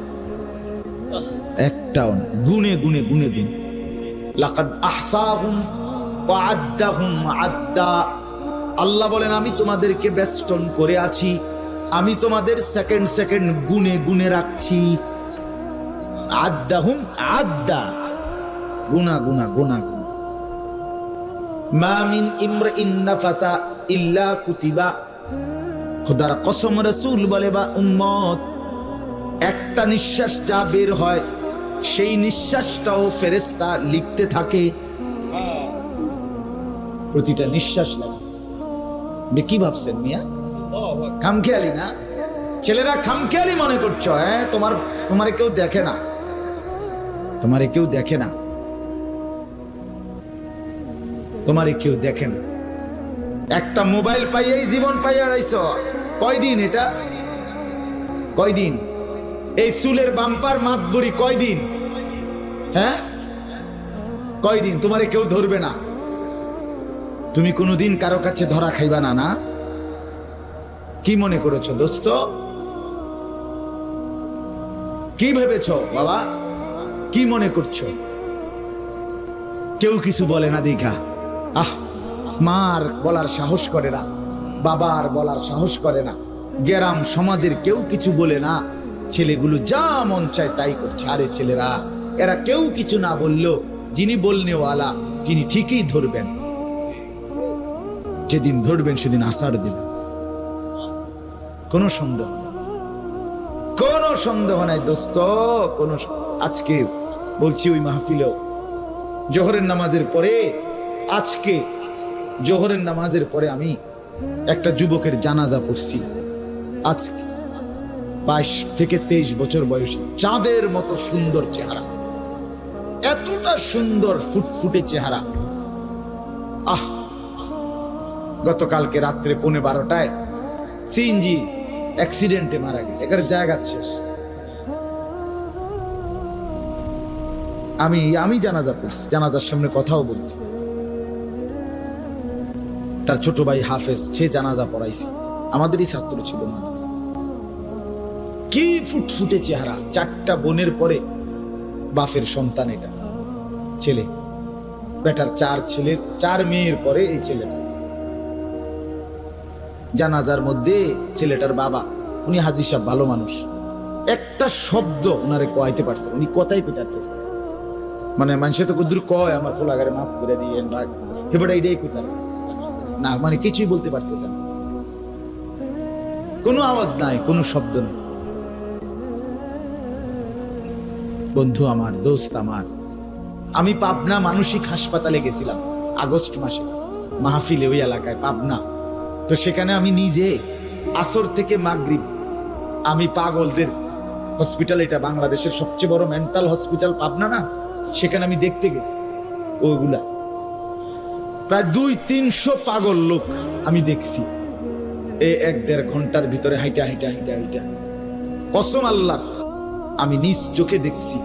একটাও না, গুনে গুনে গুনে গুনে। লাকাদ আহসাহুম ওয়া আদ্দাহুম আদ্দা, আল্লাহ বলেন আমি তোমাদেরকে বেষ্টন করে আছি, আমি তোমাদের সেকেন্ড সেকেন্ড গুনে গুনে রাখছি। আদ্দাহুম আদ্দা, গুনা গুনা গুনা গুনা। মা মিন ইমরিন নাফাতা ইল্লা কুতিবা, খোদার কসম রাসূল বলে বা উম্মত, একটা নিঃশ্বাস যা বের হয় সেই নিঃশ্বাসটাও ফেরেশতা লিখতে থাকে। প্রতিটা নিঃশ্বাস লাগে। কি ভাবছেন মিয়া? খামখেয়ালি না? ছেলেরা খামখেয়ালি মনে করছো? হ্যাঁ, তোমারে কেউ দেখে না, তোমারে কেউ দেখে না, তোমারে কেউ দেখে না। একটা মোবাইল পাইয়াই জীবন পাইয়া রইছ। কয়দিন এটা? কয়দিন? এই চুলের বাম্পার মাতবুরি কয়দিন? হ্যাঁ, কয়দিন? তোমারে কেউ ধরবে না, তুমি কোনোদিন কারো কাছে ধরা খাইবা না। না, কি মনে করেছো দোস্ত? কি ভেবেছো বাবা? কি মনে করছো? কেউ কিছু বলে না দেখা মার বলার সাহস করে না, বাবার বলার সাহস করে না, গ্রাম সমাজের কেউ কিছু বলে না, ছেলেগুলো যা মন চায় তাই করছে। আরে ছেলেরা, এরা কেউ কিছু না বললেও যিনি বলনেওয়ালা তিনি ঠিকই ধরবেন। যেদিন ধরবেন সেদিন আসার দিবেন, কোনো সন্দেহ, কোনো সন্দেহ নাই দোস্ত। আজকে বলছি ওই মাহফিলেও জোহরের নামাজের পরে, আজকে জোহরের নামাজের পরে আমি একটা যুবকের জানাজা পড়ছি। আজকে 22 থেকে 23 বছর বয়সী, চাঁদের মতো সুন্দর চেহারা, এতটা সুন্দর ফুটফুটে চেহারা। গতকালকে রাত্রে 12:15 সিএনজি অ্যাক্সিডেন্টে মারা গেছে। এখানে জায়গা শেষ। আমি জানাজা পড়ছি, জানাজার সামনে কথাও বলছি। তার ছোট ভাই হাফেজ, সে জানাজা পড়াইছে, আমাদেরই ছাত্র ছিল মাদ্রাসা। কি ফুটফুটে চেহারা, 4টা বোনের পরে বাপের সন্তান এটা, ছেলে বেটার 4 ছেলের 4 মেয়ের পরে এই ছেলেটা। জানাজার মধ্যে ছেলেটার বাবা, উনি হাজী সাহেব, ভালো মানুষ, একটা শব্দ ওনারে কইতে পারছে, উনি কথাই কইতে পারতেছে। মানে মানুষে তো কুদুর কয় আমার ফুলাগারে মাফ করে দিয়েন ভাই, হেবড়া এটাই কইতার না, মানে কিছুই বলতে পারতেছে না, কোনো আওয়াজ নাই, কোনো শব্দ নেই। বন্ধু আমার, দোস্ত আমার, আমি পাবনা মানসিক হাসপাতালে গেছিলাম আগস্ট মাসে মাহফিলে, ওই এলাকায় পাবনা। তো সেখানে আমি নিজে আসর থেকে মাগরিব আমি পাগলদের হসপিটাল, এটা বাংলাদেশের সবচেয়ে বড় মেন্টাল হসপিটাল পাবনা না, সেখানে আমি দেখতে গেছি। ওইগুলা প্রায় 200-300 পাগল লোক আমি দেখছি এই 1-1.5 ঘন্টার ভিতরে হাইটা হাইটা হাইটা হাইটা। কসম আল্লাহর, আমি নিজ চোখে দেখছি।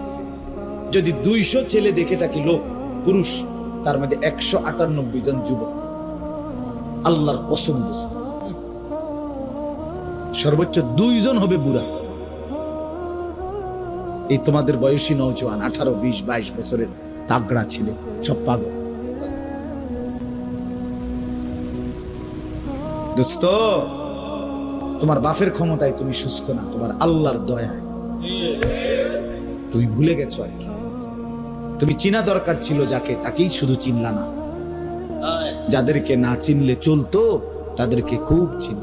যদি 200 ছেলে দেখে থাকি লোক পুরুষ, তার মধ্যে 198 জন যুবক। আল্লাহর কসম দোস্ত, সর্বোচ্চ 2 জন হবে বুড়া। এই তোমাদের বয়সী নওজোয়ান 18, 20, 22 বছরের তাগড়া ছেলে, সব পাগল। দোস্ত, তোমার বাপের ক্ষমতায় তুমি সুস্থ না, তোমার আল্লাহর দয়ায় তুমি ভুলে গেছো। আর কি তুমি চিনা দরকার ছিল যাকে, তাকেই শুধু চিনলা না। যাদেরকে না চিনলে চলতো তাদেরকে খুব চিন,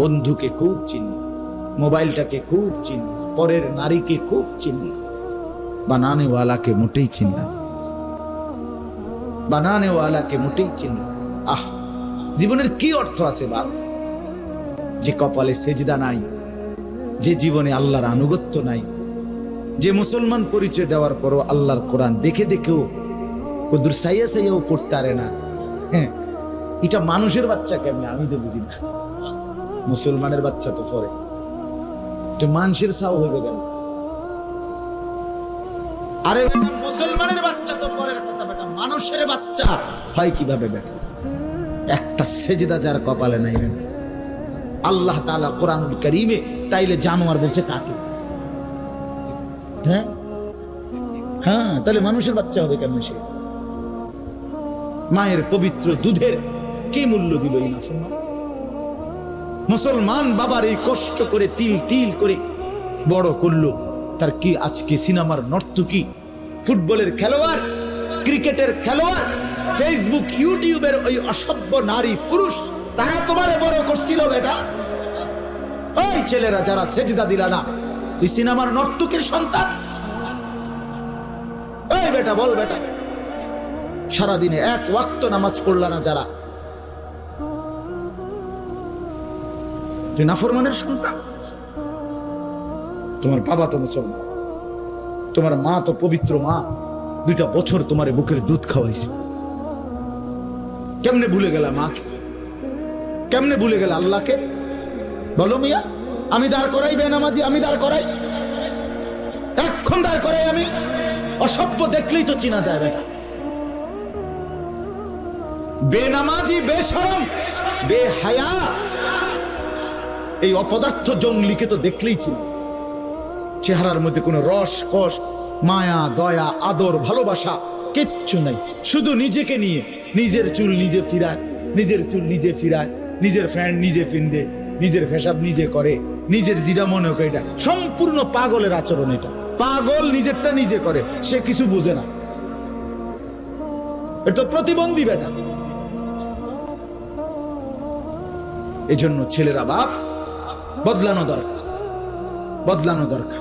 বন্ধুকে খুব চিন, মোবাইলটাকে খুব চিন, পরের নারীকে খুব চিন, বানানেওয়ালাকে মোটেই চিন না, বানানেওয়ালাকে মোটেই চিন না। জীবনের কি অর্থ আছে বাপ, যে কপালে সেজদা নাই, যে জীবনে আল্লাহর আনুগত্য নাই, যে মুসলমান পরিচয় দেওয়ার পরও আল্লাহর কোরআন দেখে দেখেও কদুর সাইয়া সাইয়াও পড়তে পারে না। হ্যাঁ, এটা মানুষের বাচ্চা কেমনে আমি তো বুঝি না। মুসলমানের বাচ্চা তো পরে, এটা মানুষের সাও হয়ে গেল। আরে বেটা, মুসলমানের বাচ্চা তো পরের কথা, বেটা মানুষের বাচ্চা হয় কিভাবে বেটা? একটা সেজদা যার কপালে নাই বেটা। আল্লাহ তাআলা কোরআনুল কারীমে তাইলে জানোয়ার বলছে কাকে? হ্যাঁ হ্যাঁ, তাহলে মানুষের বাচ্চা হবে কেমন? সে মায়ের পবিত্র দুধের কি মূল্য দিল এই নাফরমান মুসলমান? বাবার এই কষ্ট করে তিল তিল করে বড় করলো, তার কি আজকে সিনেমার নর্তকী, ফুটবলের খেলোয়াড়, ক্রিকেটের খেলোয়াড়, ফেসবুক ইউটিউবের ওই অসভ্য নারী পুরুষ, তারা তোমারে বড় করছিল বেটা। ওই ছেলেরা যারা সেজদা দিলা না, তুই সিনেমার নর্তকীর সন্তান, এই বেটা বল বেটা, সারাদিনে এক ওয়াক্ত নামাজ পড়লা না যারা, তুই নাফরমানের সন্তান। তোমার বাবা তো মুসলমান, তোমার মা তো পবিত্র মা, 2টা বছর তোমার বুকের দুধ খাওয়াইছে। কেমনে ভুলে গেলা মাকে? কেমনে ভুলে গেলা আল্লাহকে? বলো মিয়া, আমি দাঁড় করাই বেনামাজি, আমি দাঁড় করাই, এখন দাঁড় করাই আমি। অসভ্য দেখলেই তো চিনা যায় বেটা। বেনামাজি, বেশরম, বেহায়া, এই অপদার্থ জঙ্গলিকে তো দেখলেই চিনা। চেহারার মধ্যে কোনো রস কষ, মায়া, দয়া, আদর, ভালোবাসা কিচ্ছু নাই। শুধু নিজেকে নিয়ে, নিজের চুল নিজে ফিরায়, নিজের চুল নিজে ফিরায়, নিজের ফ্যান নিজে ফিন্দে, নিজের পেশাব নিজে করে, নিজের জিরা মনে করে। এটা সম্পূর্ণ পাগলের আচরণ। এটা পাগল নিজেরটা নিজে করে, সে কিছু বুঝে না। এটা প্রতিবন্ধী বেটা। এই জন্য ছেলেরা বাপ বদলানো দরকার, বদলানো দরকার।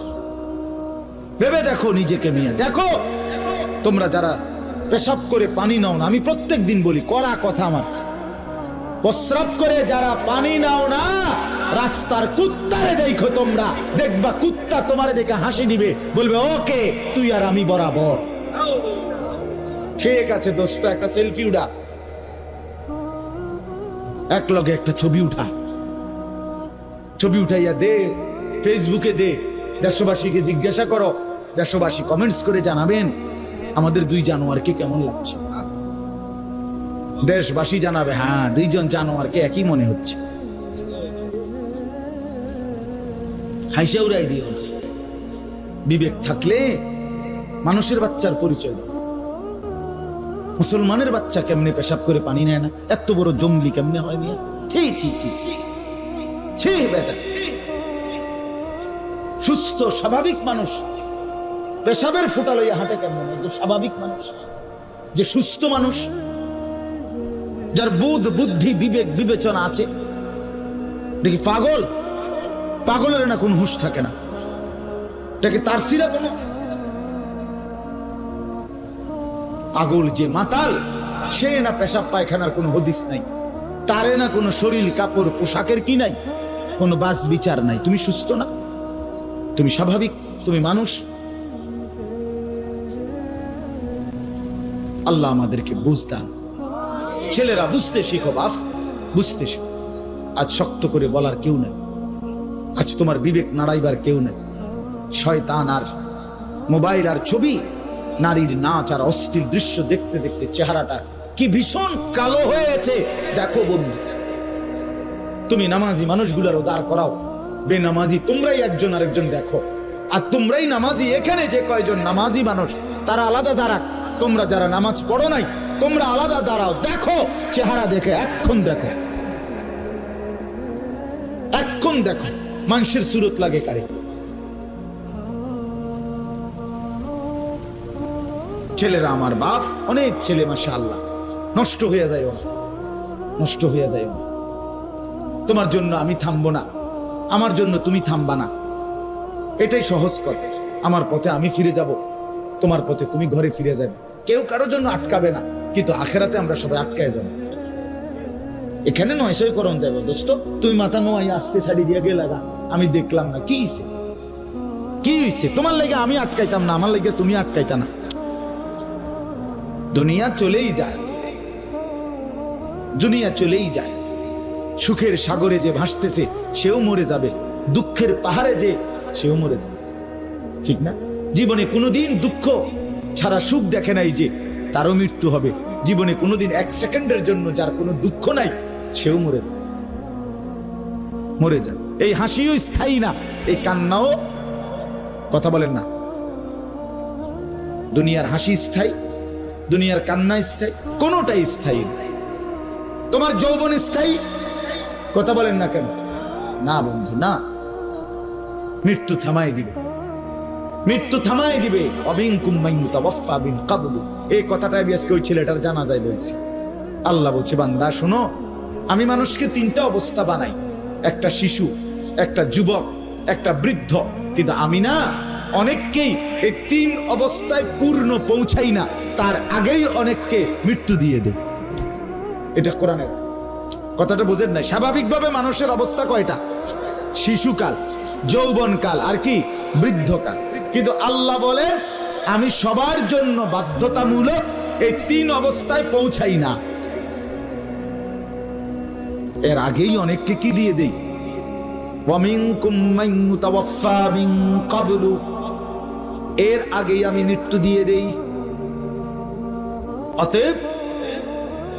ভেবে দেখো নিজেকে নিয়ে দেখো। তোমরা যারা পেশাব করে পানি নাও না, আমি প্রত্যেক দিন বলি, কড়া কথা আমার, প্রস্রাব করে যারা পানি নাও না, রাস্তার কুত্তারে দেখো তোমরা, দেখবা কুত্তা তোমারে দেখে হাসি দিবে, বলবে ওকে তুই আর আমি বরাবর। ঠিক আছে দোস্ত, একটা সেলফি উঠা, এক লগে একটা ছবি উঠা, ছবি উঠাইয়া দে, ফেসবুকে দে, দেশবাসীকে জিজ্ঞাসা করো, দেশবাসী কমেন্টস করে জানাবেন আমাদের 2 জানোয়ারকে কেমন লাগছে। দেশবাসী জানাবে হ্যাঁ 2 জন জানোয়ারকে একই মনে হচ্ছে। হাইসা উড়াই দিও। বিবেক থাকলে মানুষের বাচ্চার পরিচয়। মুসলমানের বাচ্চা কেমনে পেশাব করে পানি নেয় না? এত বড় জঙ্গলি কেমনে হয় মিয়া? ছি ছি ছি ছি ছি বেটা। সুস্থ স্বাভাবিক মানুষ পেশাবের ফোঁটা লইয়া হাঁটে কেমন? যে স্বাভাবিক মানুষ, যে সুস্থ মানুষ, যার বুধ বুদ্ধি বিবেক বিবেচনা আছে, দেখি পাগল, পাগলের না কোন হুঁশ থাকে না। এটাকে তার সিরা কোনো পাগল যে মাতাল, সে না পেশাব পায়খানার কোনো হদিস নাই, তারে না কোনো শরীর কাপড় পোশাকের কি নাই, কোনো বাস বিচার নাই। তুমি সুস্থ না, তুমি স্বাভাবিক, তুমি মানুষ। আল্লাহ আমাদেরকে বুঝদান। ছেলেরা বুঝতে শিখো বাপ, বুঝতে শিখো। আজ শক্ত করে বলার কেউ নেই, আজ তোমার বিবেক নাড়াইবার কেউ নেই। শয়তান আর মোবাইল আর ছবি, নারীর নাচ আর অশ্লীল দৃশ্য দেখতে দেখতে চেহারাটা কি ভীষণ কালো হয়েছে। দেখো বন্ধু, তুমি নামাজি মানুষগুলোরও দাঁড় করাও, বেনামাজি তোমরাই একজন আরেকজন দেখো। আর তোমরাই নামাজি, এখানে যে কয়জন নামাজি মানুষ তারা আলাদা দাঁড়াক, তোমরা যারা নামাজ পড়ো নাই তোমরা আলাদা দাঁড়াও। দেখো চেহারা দেখে, এখন দেখো, এখন দেখো মানুষের সুরত লাগে কারে। ছেলেরা আমার বাপ, অনেক ছেলে মাশাআল্লাহ নষ্ট হয়ে যায়, নষ্ট হয়ে যায়। তোমার জন্য আমি থামবো না, আমার জন্য তুমি থামবা না, এটাই সহজ পথ। আমার পথে আমি ফিরে যাব, তোমার পথে তুমি ঘরে ফিরে যাবে। কেউ কারোর জন্য আটকাবে না, কিন্তু আখেরাতে আমরা সবাই আটকায় যাব। এখানে নয় সই করণ যাবে দোস্ত, তুমি মাথা নোয়াই আসতে ছাড়ি দিয়ে গেলাগা, আমি দেখলাম না কি হইছে, কি হইছে। তোমার লাগে আমি আটকাইতাম না, আমার লাগে তুমি আটকাইতা না। দুনিয়া চলেই যায়, দুনিয়া চলেই যায়। সুখের সাগরে যে ভাসতেছে সেও মরে যাবে, দুঃখের পাহাড়ে যে সেও মরে যাবে, ঠিক না? জীবনে কোনোদিন দুঃখ ছাড়া সুখ দেখে নাই যে, তারও মৃত্যু হবে। জীবনে কোনোদিন 1 সেকেন্ডের জন্য যার কোনো দুঃখ নাই সেও মরে যাবে, মরে যাবে। এই হাসিও স্থায়ী না, এই কান্নাও, কথা বলেন না, দুনিয়ার হাসি স্থায়ী, দুনিয়ার কান্না স্থায়ী, কোনোটাই স্থায়ী না। তোমার যৌবন স্থায়ী, কথা বলেন না কেন? না বন্ধু না, মৃত্যু থামাই দিবে, মৃত্যু থামাই দিবে। অবিনকুম মাইয়ুতাওয়াফা বিন ক্বাবলু, এই কথাটাই আজকে ওই ছেলেটার জানাজায় বলছি। আল্লাহ বলছে, বান্দা শোনো, আমি মানুষকে 3টা অবস্থা বানাই, একটা শিশু, একটা যুবক, একটা বৃদ্ধ, কিন্তু আমি না অনেককেই এই 3 অবস্থায় পূর্ণ পৌঁছাই না, তার আগেই অনেককে মৃত্যু দিয়ে দেয়। এটা কোরআনের কথাটা বুঝেন নাই? স্বাভাবিকভাবে মানুষের অবস্থা কয়টা? শিশুকাল, যৌবনকাল, আর কি বৃদ্ধকাল। কিন্তু আল্লাহ বলেন আমি সবার জন্য বাধ্যতামূলক এই 3 অবস্থায় পৌঁছাই না, এর আগেই অনেককে কি দিয়ে দেই? এর আগেই আমি মৃত্যু দিয়ে দেই। অতএব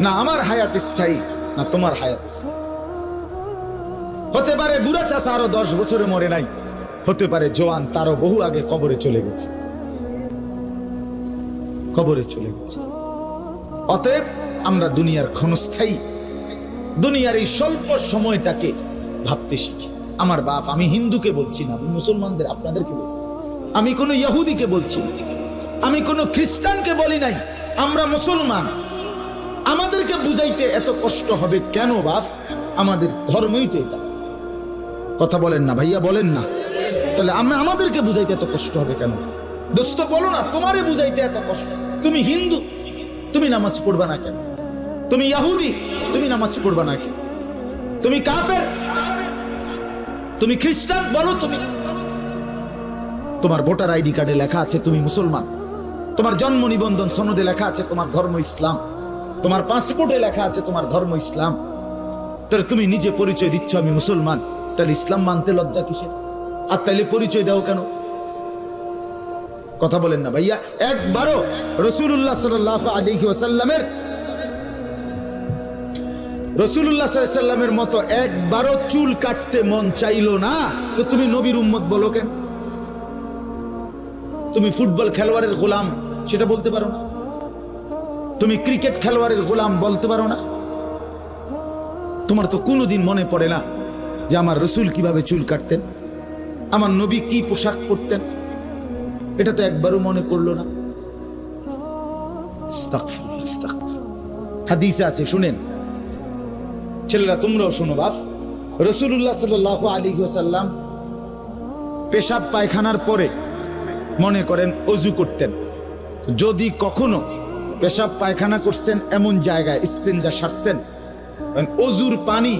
না আমার হায়াত স্থায়ী না তোমার হায়াত স্থায়ী। হতে পারে বুড়া চাচা আরো 10 বছরে মরে নাই, হতে পারে জোয়ান তারও বহু আগে কবরে চলে গেছে, কবরে চলে গেছে। অতএব আমরা দুনিয়ার ক্ষণস্থায়ী, দুনিয়ার এই স্বল্প সময়টাকে ভাবতে শিখি। আমার বাপ, আমি হিন্দুকে বলছি না, আমি মুসলমানদের আপনাদেরকে বলছি, আমি কোনো ইহুদিকে বলছি না, আমি কোনো খ্রিস্টানকে বলি নাই, আমরা মুসলমান। আমাদেরকে বুঝাইতে এত কষ্ট হবে কেন বাপ? আমাদের ধর্মই তো এটা। কথা বলেন না ভাইয়া, বলেন না? তাহলে আমাদেরকে বুঝাইতে এত কষ্ট হবে কেন? দোস্ত বলো না, তোমারে বুঝাইতে এত কষ্ট। তুমি হিন্দু, তুমি নামাজ পড়বা না কেন? তুমি ইহুদি, তুমি নামাজ পড়বা না কেন? তুমি কাফের, তুমি খ্রিস্টান, বলো তুমি। তোমার ভোটার আইডি কার্ডে লেখা আছে তুমি মুসলমান, তোমার জন্ম নিবন্ধন সনদে লেখা আছে তোমার ধর্ম ইসলাম, তোমার পাসপোর্টে লেখা আছে তোমার ধর্ম ইসলাম। তাহলে তুমি নিজে পরিচয় দিচ্ছ আমি মুসলমান, তাহলে ইসলাম মানতে লজ্জা কিসে? আর তাইলে পরিচয় দাও কেন? কথা বলেন না ভাইয়া? একবারও রাসূলুল্লাহ সাল্লাল্লাহু আলাইহি ওয়াসাল্লামের মতো একবারও চুল কাটতে মন চাইলো না, তো তুমি নবীর উম্মত বলো কেন? তুমি ফুটবল খেলোয়াড়ের গোলাম সেটা বলতে পারো না? তুমি ক্রিকেট খেলোয়াড়ের গোলাম বলতে পারো না? তোমার তো কোনোদিন মনে পড়ে না যে আমার রসুল কিভাবে চুল কাটতেন, আমার নবী কি পোশাক পরতেন? এটা তো একবারও মনে করলো না। হাদিসে আছে, শুনেন ছেলেরা, তোমরাও শোনো বাপ। রাসূলুল্লাহ সাল্লাল্লাহু আলাইহি ওয়াসাল্লাম পেশাব পায়খানার পরে মনে করেন অজু করতেন। যদি কখনো পেশাব পায়খানা করছেন এমন জায়গায়, ইস্তেঞ্জা সারছেন, অজুর পানি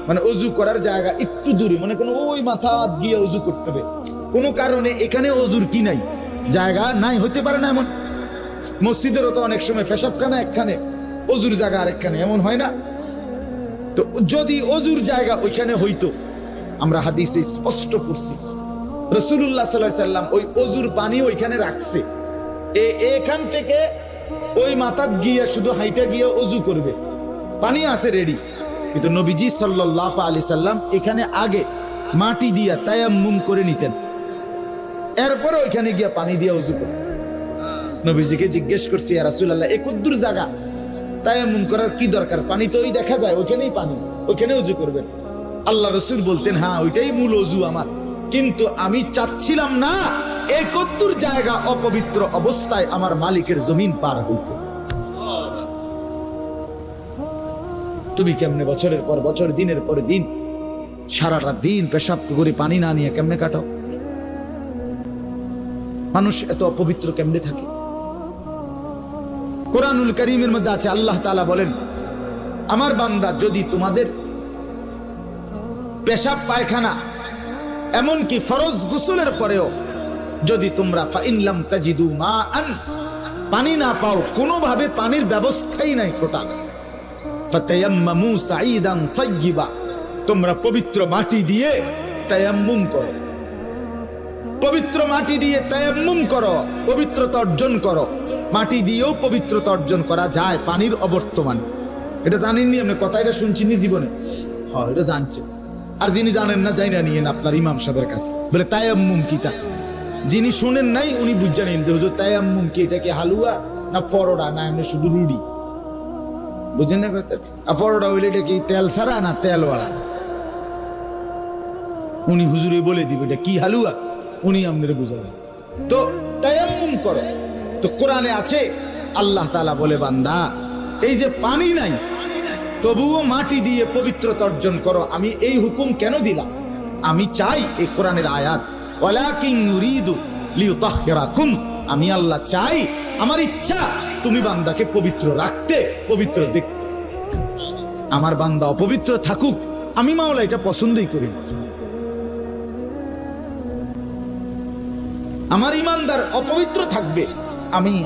মানে অজু করার জায়গা একটু দূরে, মনে কোনো ওই মাথা গিয়ে অজু করতে হবে, কোনো কারণে এখানে অজুর কি নাই, জায়গা নাই, হইতে পারে না এমন? মসজিদেরও তো অনেক সময় পেশাবখানা একখানে, অজুর জায়গা আরেকখানে, এমন হয় না? তো যদি অজুর জায়গা ওইখানে হইতো, আমরা হাদিসে স্পষ্ট পড়ছি রাসূলুল্লাহ সাল্লাল্লাহু আলাইহি ওয়াসাল্লাম ওই অজুর পানি ওইখানে রাখছে, এখান থেকে ওই মাথাত গিয়ে শুধু হাইটা গিয়ে অজু করবে, পানি আছে রেডি। কিন্তু নবীজি সাল্লাল্লাহু আলাইহি সাল্লাম এখানে আগে মাটি দিয়া তায়াম্মুম করে নিতেন, এরপরে ওইখানে গিয়া পানি দিয়ে অজু করতেন। নবীজিকে জিজ্ঞেস করছি, ইয়া রাসূলুল্লাহ, এ কদ্দুর জায়গা, তায়াম্মুম করার কি দরকার? পানি তো ওই দেখা যায়, ওইখানেই পানি, ওইখানে অজু করবেন। আল্লাহ রাসূল বলতেন, হ্যাঁ ওইটাই মূল অজু আমার, কিন্তু আমি চাচ্ছিলাম না এই কদ্দুর জায়গা অপবিত্র অবস্থায় আমার মালিকের জমিন পার হইতে। তুমি কেমনে বছরের পর বছর, দিনের পর দিন, সারাটা দিন পেশাব করে পানি না নিয়ে কেমনে কাটাও? মানুষ এত অপবিত্র কেমনে থাকে? কোরআনুল কারীমের মধ্যে আছে, আল্লাহ তাআলা বলেন, আমার বান্দা যদি তোমাদের পেশাব পায়খানা এমনকি ফরজ গোসলের পরেও যদি তোমরা ফাইন লাম তাজিদু মাআন, পানি না পাও, কোনোভাবে পানির ব্যবস্থাই নাই টোটাল, ফাতায়াম্মামু সাঈদান তাইয়্যিবা, তোমরা পবিত্র মাটি দিয়ে তায়াম্মুম করো, পবিত্র মাটি দিয়ে তায়াম্মুম করো, পবিত্রতা অর্জন করো। মাটি দিয়েও পবিত্রতা অর্জন করা যায় পানির অবর্তমান। এটা জানেননি আপনি? কথা এটা শুনছিনি জীবনে? হ্যাঁ, এটা জানছেন। আর যিনি জানেন না, যাই না নিয়েন আপনার ইমাম সাহেবের কাছে, বলে তায়াম্মুম কি তা। যিনি শুনেন নাই উনি বুঝ জানেন যে হুজুর তায়াম্মুম কি, এটা কি হালুয়া না পরোটা না এমনি শুধু রুটি, বুঝেন না কথা? আর পরোটা হইলে এটা কি তেল ছাড়া না তেলওয়ালা? উনি হুজুরে বলে দিবে এটা কি হালুয়া, উনি আপনারা বুঝাবেন। তো তায়াম্মুম করো। তো কোরআনে আছে, আল্লাহ তাআলা বলে, বান্দা এই যে পানি নাই তবুও মাটি দিয়ে পবিত্রতা অর্জন করো। আমি এই হুকুম কেন দিলাম? আমি চাই, এই কোরআনের আয়াত, ওয়ালাকিন ইউরিদু লিইউতাহহিরাকুম, আমি আল্লাহ চাই, আমার ইচ্ছা তুমি বান্দাকে পবিত্র রাখতে, পবিত্র দেখতে। আমার বান্দা অপবিত্র থাকুক, আমি মাওলা এটা পছন্দই করি না। আমার ইমানদার অপবিত্র থাকবে,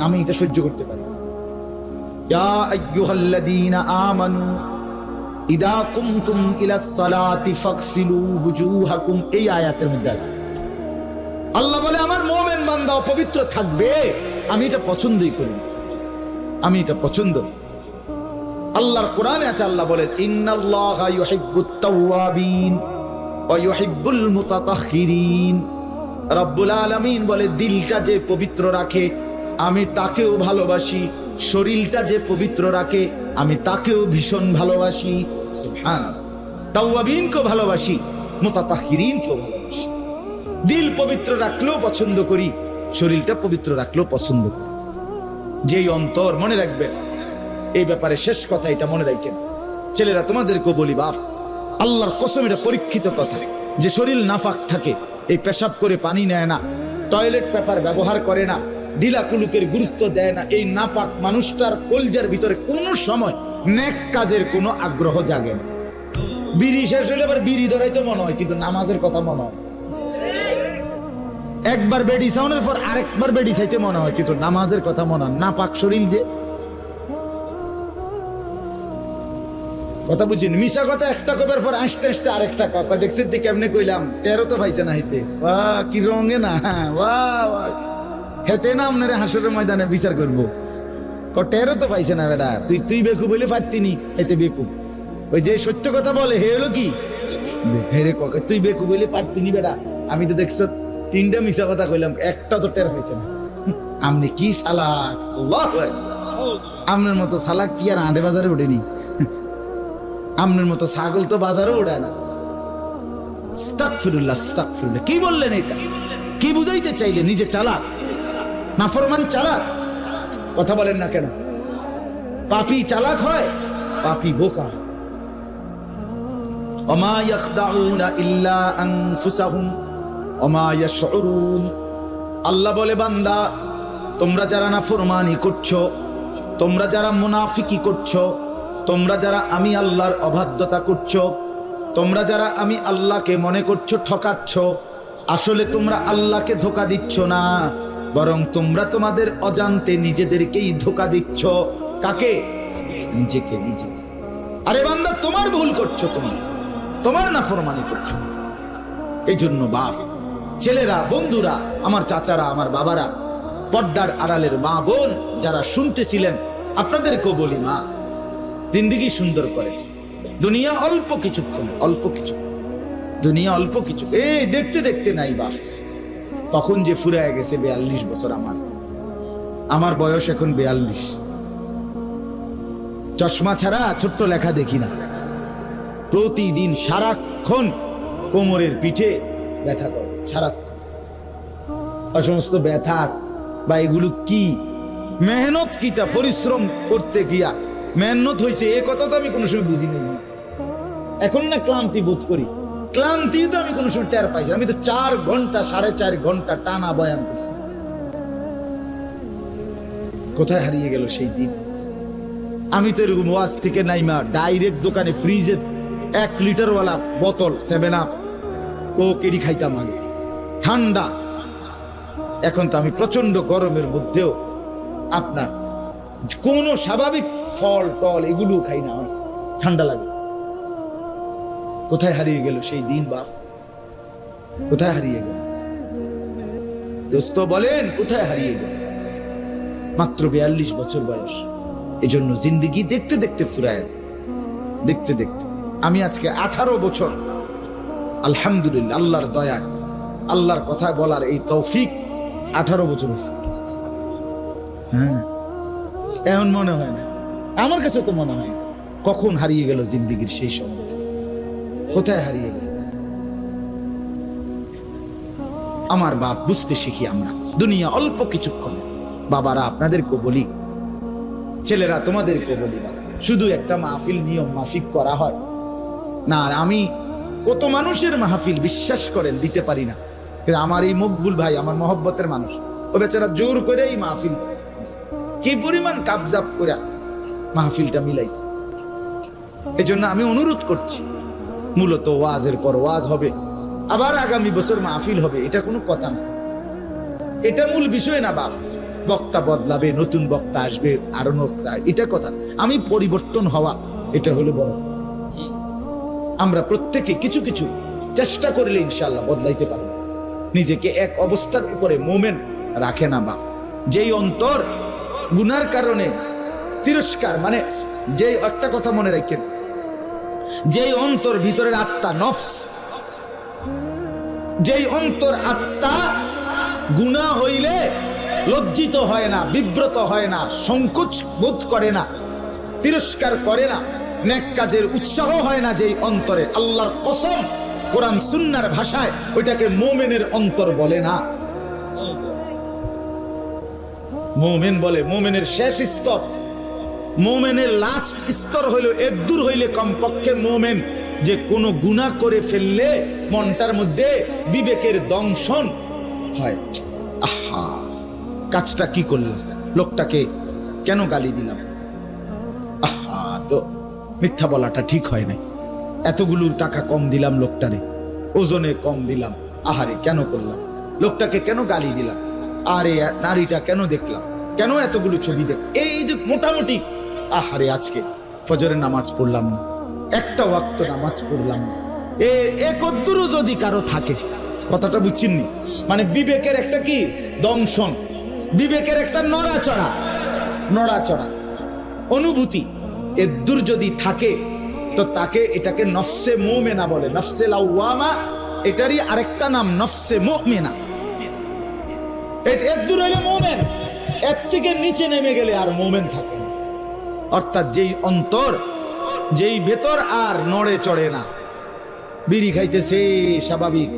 আমি এটা সহ্য করতে পারি। ইয়া আইয়ুহাল্লাযীনা আমানু ইদা কুমতুম ইলাস সালাতি ফাগসিলু ওয়ুজুহাকুম, এই আয়াতের মধ্যে আছে আল্লাহ বলে আমার মুমিন বান্দা অপবিত্র থাকবে, আমি এটা পছন্দই করি না, আমি এটা পছন্দ। আল্লাহর কোরআনে আছে, আল্লাহ বলেন ইন্নাল্লাহা ইউহিব্বুত তাওয়াবিন ওয়া ইউহিব্বুল মুতাতাহহিরিন। রব্বুল আলামিন বলে দিলটা যে পবিত্র রাখে আমি তাকেও ভালোবাসি, শরীরটা যে পবিত্র রাখে আমি তাকেও ভীষণ ভালোবাসি। সুবহানাল্লাহ, তাওয়াবিনকে ভালোবাসি, মুতাতাহহিরিনকে ভালোবাসি। দিল পবিত্র রাখলেও পছন্দ করি, শরীরটা পবিত্র রাখলেও পছন্দ করি। যেই অন্তর, মনে রাখবেন এই ব্যাপারে শেষ কথা এটা মনে রাখেন ছেলেরা, তোমাদেরকেও বলি বাপ, আল্লাহর কসম এটা পরীক্ষিত কথা, যে শরীর নাফাক থাকে, এই পেশাব করে পানি নেয় না, টয়লেট পেপার ব্যবহার করে না, ঢিলা কুলুকের গুরুত্ব দেয় না, এই নাপাক মানুষটার কলজার ভিতরে কোনো সময় নেক কাজের কোনো আগ্রহ জাগে না। বিড়ি শেষ হলে আবার বিড়ি ধরাইতে মনে হয়, কিন্তু নামাজের কথা মনে হয়। একবার বেডি সাউনের পর আরেকবার বেডি চাইতে মনে হয়, কিন্তু নামাজের কথা মনে হয়। নাপাক শরীর যে কথা বুঝিনি, মিশা কথা একটা কবের পর আসতে আসতে আরেকটা কথা দেখছি, কেমনে কইলাম, টেরো তো পাইছে না হইতে, বাহ কি রঙে না, বাহ হেতে না আপনার হাসরের ময়দানে বিচার করবো, টেরো তো পাইছে না বেটা, তুই বেকু বলে পারতিনি, এতে বেকু। ওই যে সত্য কথা বলে হে হলো কি, হেরে কে তুই বেকু বলে পারতিনি বেটা, আমি তো দেখছ তিনটা মিশা কথা কইলাম, একটা তো টের পাইছে না। আপনি কি সালাক, আপনার মতো সালাক কি আর আড়ে বাজারে ওঠেনি, আপনার মতো ছাগল তো বাজারে ওড়ায় না। আস্তাগফিরুল্লাহ, আস্তাগফিরুল্লাহ, কি বললেন এটা, কি বুঝাইতে চাইলে? নিজে চালাক, নাফরমান চালাক, কথা বলেন না কেন? পাপী চালাক হয়, পাপী বোকা। ওমা ইয়াখদাউনা ইল্লা আনফুসাহুম ওমা ইয়াশউরুন। আল্লাহ বলে বান্দা, তোমরা যারা নাফরমানি করছো, তোমরা যারা মুনাফিকি করছো, তোমরা যারা আমি আল্লাহর অবাধ্যতা করছো, তোমরা যারা আমি আল্লাহকে মনে করছো ঠকাচ্ছ, আসলে তোমরা আল্লাহকে ধোঁকা দিচ্ছ না, বরং তোমরা তোমাদের অজান্তে নিজেদেরকেই ধোঁকা দিচ্ছ। কাকে? নিজেকে, নিজেকে। আরে বান্দা, তোমার ভুল করছো, তোমার নাফরমানি করছো। এই জন্য বাপ, ছেলেরা, বন্ধুরা, আমার চাচারা, আমার বাবারা, পর্দার আড়ালের মা বোন যারা শুনতেছিলেন, আপনাদেরকেও বলি, মা জিন্দেগি সুন্দর করে। দুনিয়া অল্প কিছুক্ষণ, অল্প কিছু, দুনিয়া অল্প কিছু। এই দেখতে দেখতে নাই বাপ, তখন যে ফুরায় গেছে 42 বছর। আমার বয়স এখন 42। চশমা ছাড়া ছোট্ট লেখা দেখি না। প্রতিদিন সারাক্ষণ কোমরের পিঠে ব্যথা করে, সারাক্ষণ। সমস্ত ব্যথা বা এগুলো কি মেহনত, কিতা পরিশ্রম করতে গিয়া মেহনত হয়েছে, এ কথা তো আমি কোনো সময় বুঝি নাই। এখন না ক্লান্তি বোধ করি, ক্লান্তি তো আমি কোনো সময় টের পাইছি। আমি তো 4 ঘন্টা 4.5 ঘন্টা টানা বয়ান করছি। কোথায় হারিয়ে গেল সেই দিন? আমি তো এরকম ওয়াজ থেকে নাইমা ডাইরেক্ট দোকানে ফ্রিজের 1 লিটারওয়ালা বোতল 7 আপ ও কেডি খাইতাম আগে, ঠান্ডা। এখন তো আমি প্রচন্ড গরমের মধ্যেও আপনার কোন স্বাভাবিক ফল টল এগুলো খাই না, ঠান্ডা লাগে। কোথায় হারিয়ে গেল সেই দিন বাপ? কোথায় হারিয়ে গেল? দোস্ত বলেন, কোথায় হারিয়ে গেল? মাত্র 42 বছর বয়স। এই জন্য জিন্দেগি দেখতে দেখতে ফুরায় যায়, দেখতে দেখতে। আমি আজকে 18 বছর, আলহামদুলিল্লাহ, আল্লাহর দয়া, আল্লাহর কথা বলার এই তৌফিক, 18 বছর হয়েছে। হ্যাঁ, এখন মনে হয় না, আমার কাছে তো মনে হয় কখন হারিয়ে গেল জিন্দেগির সেই সময়, কোথায় হারিয়ে গেল? আমার বাপ, বুঝতে শিখি আমরা, দুনিয়া অল্প কিছুক্ষণ। বাবারা, আপনাদেরকে বলি, ছেলেরা তোমাদেরকে বলি, শুধু একটা মাহফিল নিয়ম মাফিক করা হয় না। আর আমি কত মানুষের মাহফিল বিশ্বাস করেন দিতে পারি না, আমার এই মকবুল ভাই আমার মহব্বতের মানুষ, ও বেচারা জোর করে এই মাহফিল কি পরিমাণ কাবজাব করে মাহফিলটা মিলাইছে। এই জন্য আমি অনুরোধ করছি, মূলত ওয়াজের পর ওয়াজ হবে, আবার আগামী বছর মাহফিল হবে, এটা কোনো কথা না, এটা মূল বিষয় না বাপ। বক্তা বদলাবে, নতুন বক্তা আসবে, আরো বক্তা, এটা কথা। আমি পরিবর্তন হওয়া, এটা হলো বড়। আমরা প্রত্যেকে কিছু কিছু চেষ্টা করলে ইনশাআল্লাহ বদলাইতে পারবো। নিজেকে এক অবস্থার উপরে মোমেন্ট রাখে না বাপ। যেই অন্তর গুনার কারণে তিরস্কার, মানে যে একটা কথা মনে রাখেন, যেই অন্তর ভিতরের আত্মা নফস, যেই অন্তর আত্মা গুনাহ হইলে লজ্জিত হয় না, বিব্রত হয় না, সংকোচ বোধ করে না, তিরস্কার করে না, নেক কাজের উৎসাহ হয় না, যেই অন্তরে, আল্লাহর কসম, কোরআন সুন্নাহর ভাষায় ওইটাকে মুমিনের অন্তর বলে না। মুমিন বলে মুমিনের শেষ স্তর, মুমিনের লাস্ট স্তর হইল এদূর হইলে কমপক্ষে মুমিন যে কোনো গুনাহ করে ফেললে মনটার মধ্যে বিবেকের দংশন হয়। আহা, কাজটা কি করলাম, লোকটাকে কেন গালি দিলাম, আহা, তো মিথ্যা বলাটা ঠিক হয় নাই, এতগুলো টাকা কম দিলাম লোকটারে, ওজনে কম দিলাম, আহারে কেন করলাম, লোকটাকে কেন গালি দিলাম, আরে নারীটা কেন দেখলাম, কেন এতগুলো ছবি দেখ, এই যে মোটামুটি, আহারে আজকে ফজরের নামাজ পড়লাম না, একটা ওয়াক্ত নামাজ পড়লাম না, এ কদ্দুরও যদি কারো থাকে, কথাটা বুঝছেননি, মানে বিবেকের একটা কি দংশন, বিবেকের একটা নড়াচড়া অনুভূতি এদূর যদি থাকে, তো তাকে এটাকে নফসে মুমিনা বলে, নফসে লাওয়ামা, এটারই আরেকটা নাম নফসে মুমিনা। এদূর হইলে মুমিন, এর থেকে নিচে নেমে গেলে আর মুমিন থাকে না। অর্থাৎ যেই অন্তর, যেই ভেতর আর নড়ে চড়ে না, বিড়ি খাইতেছে স্বাভাবিক,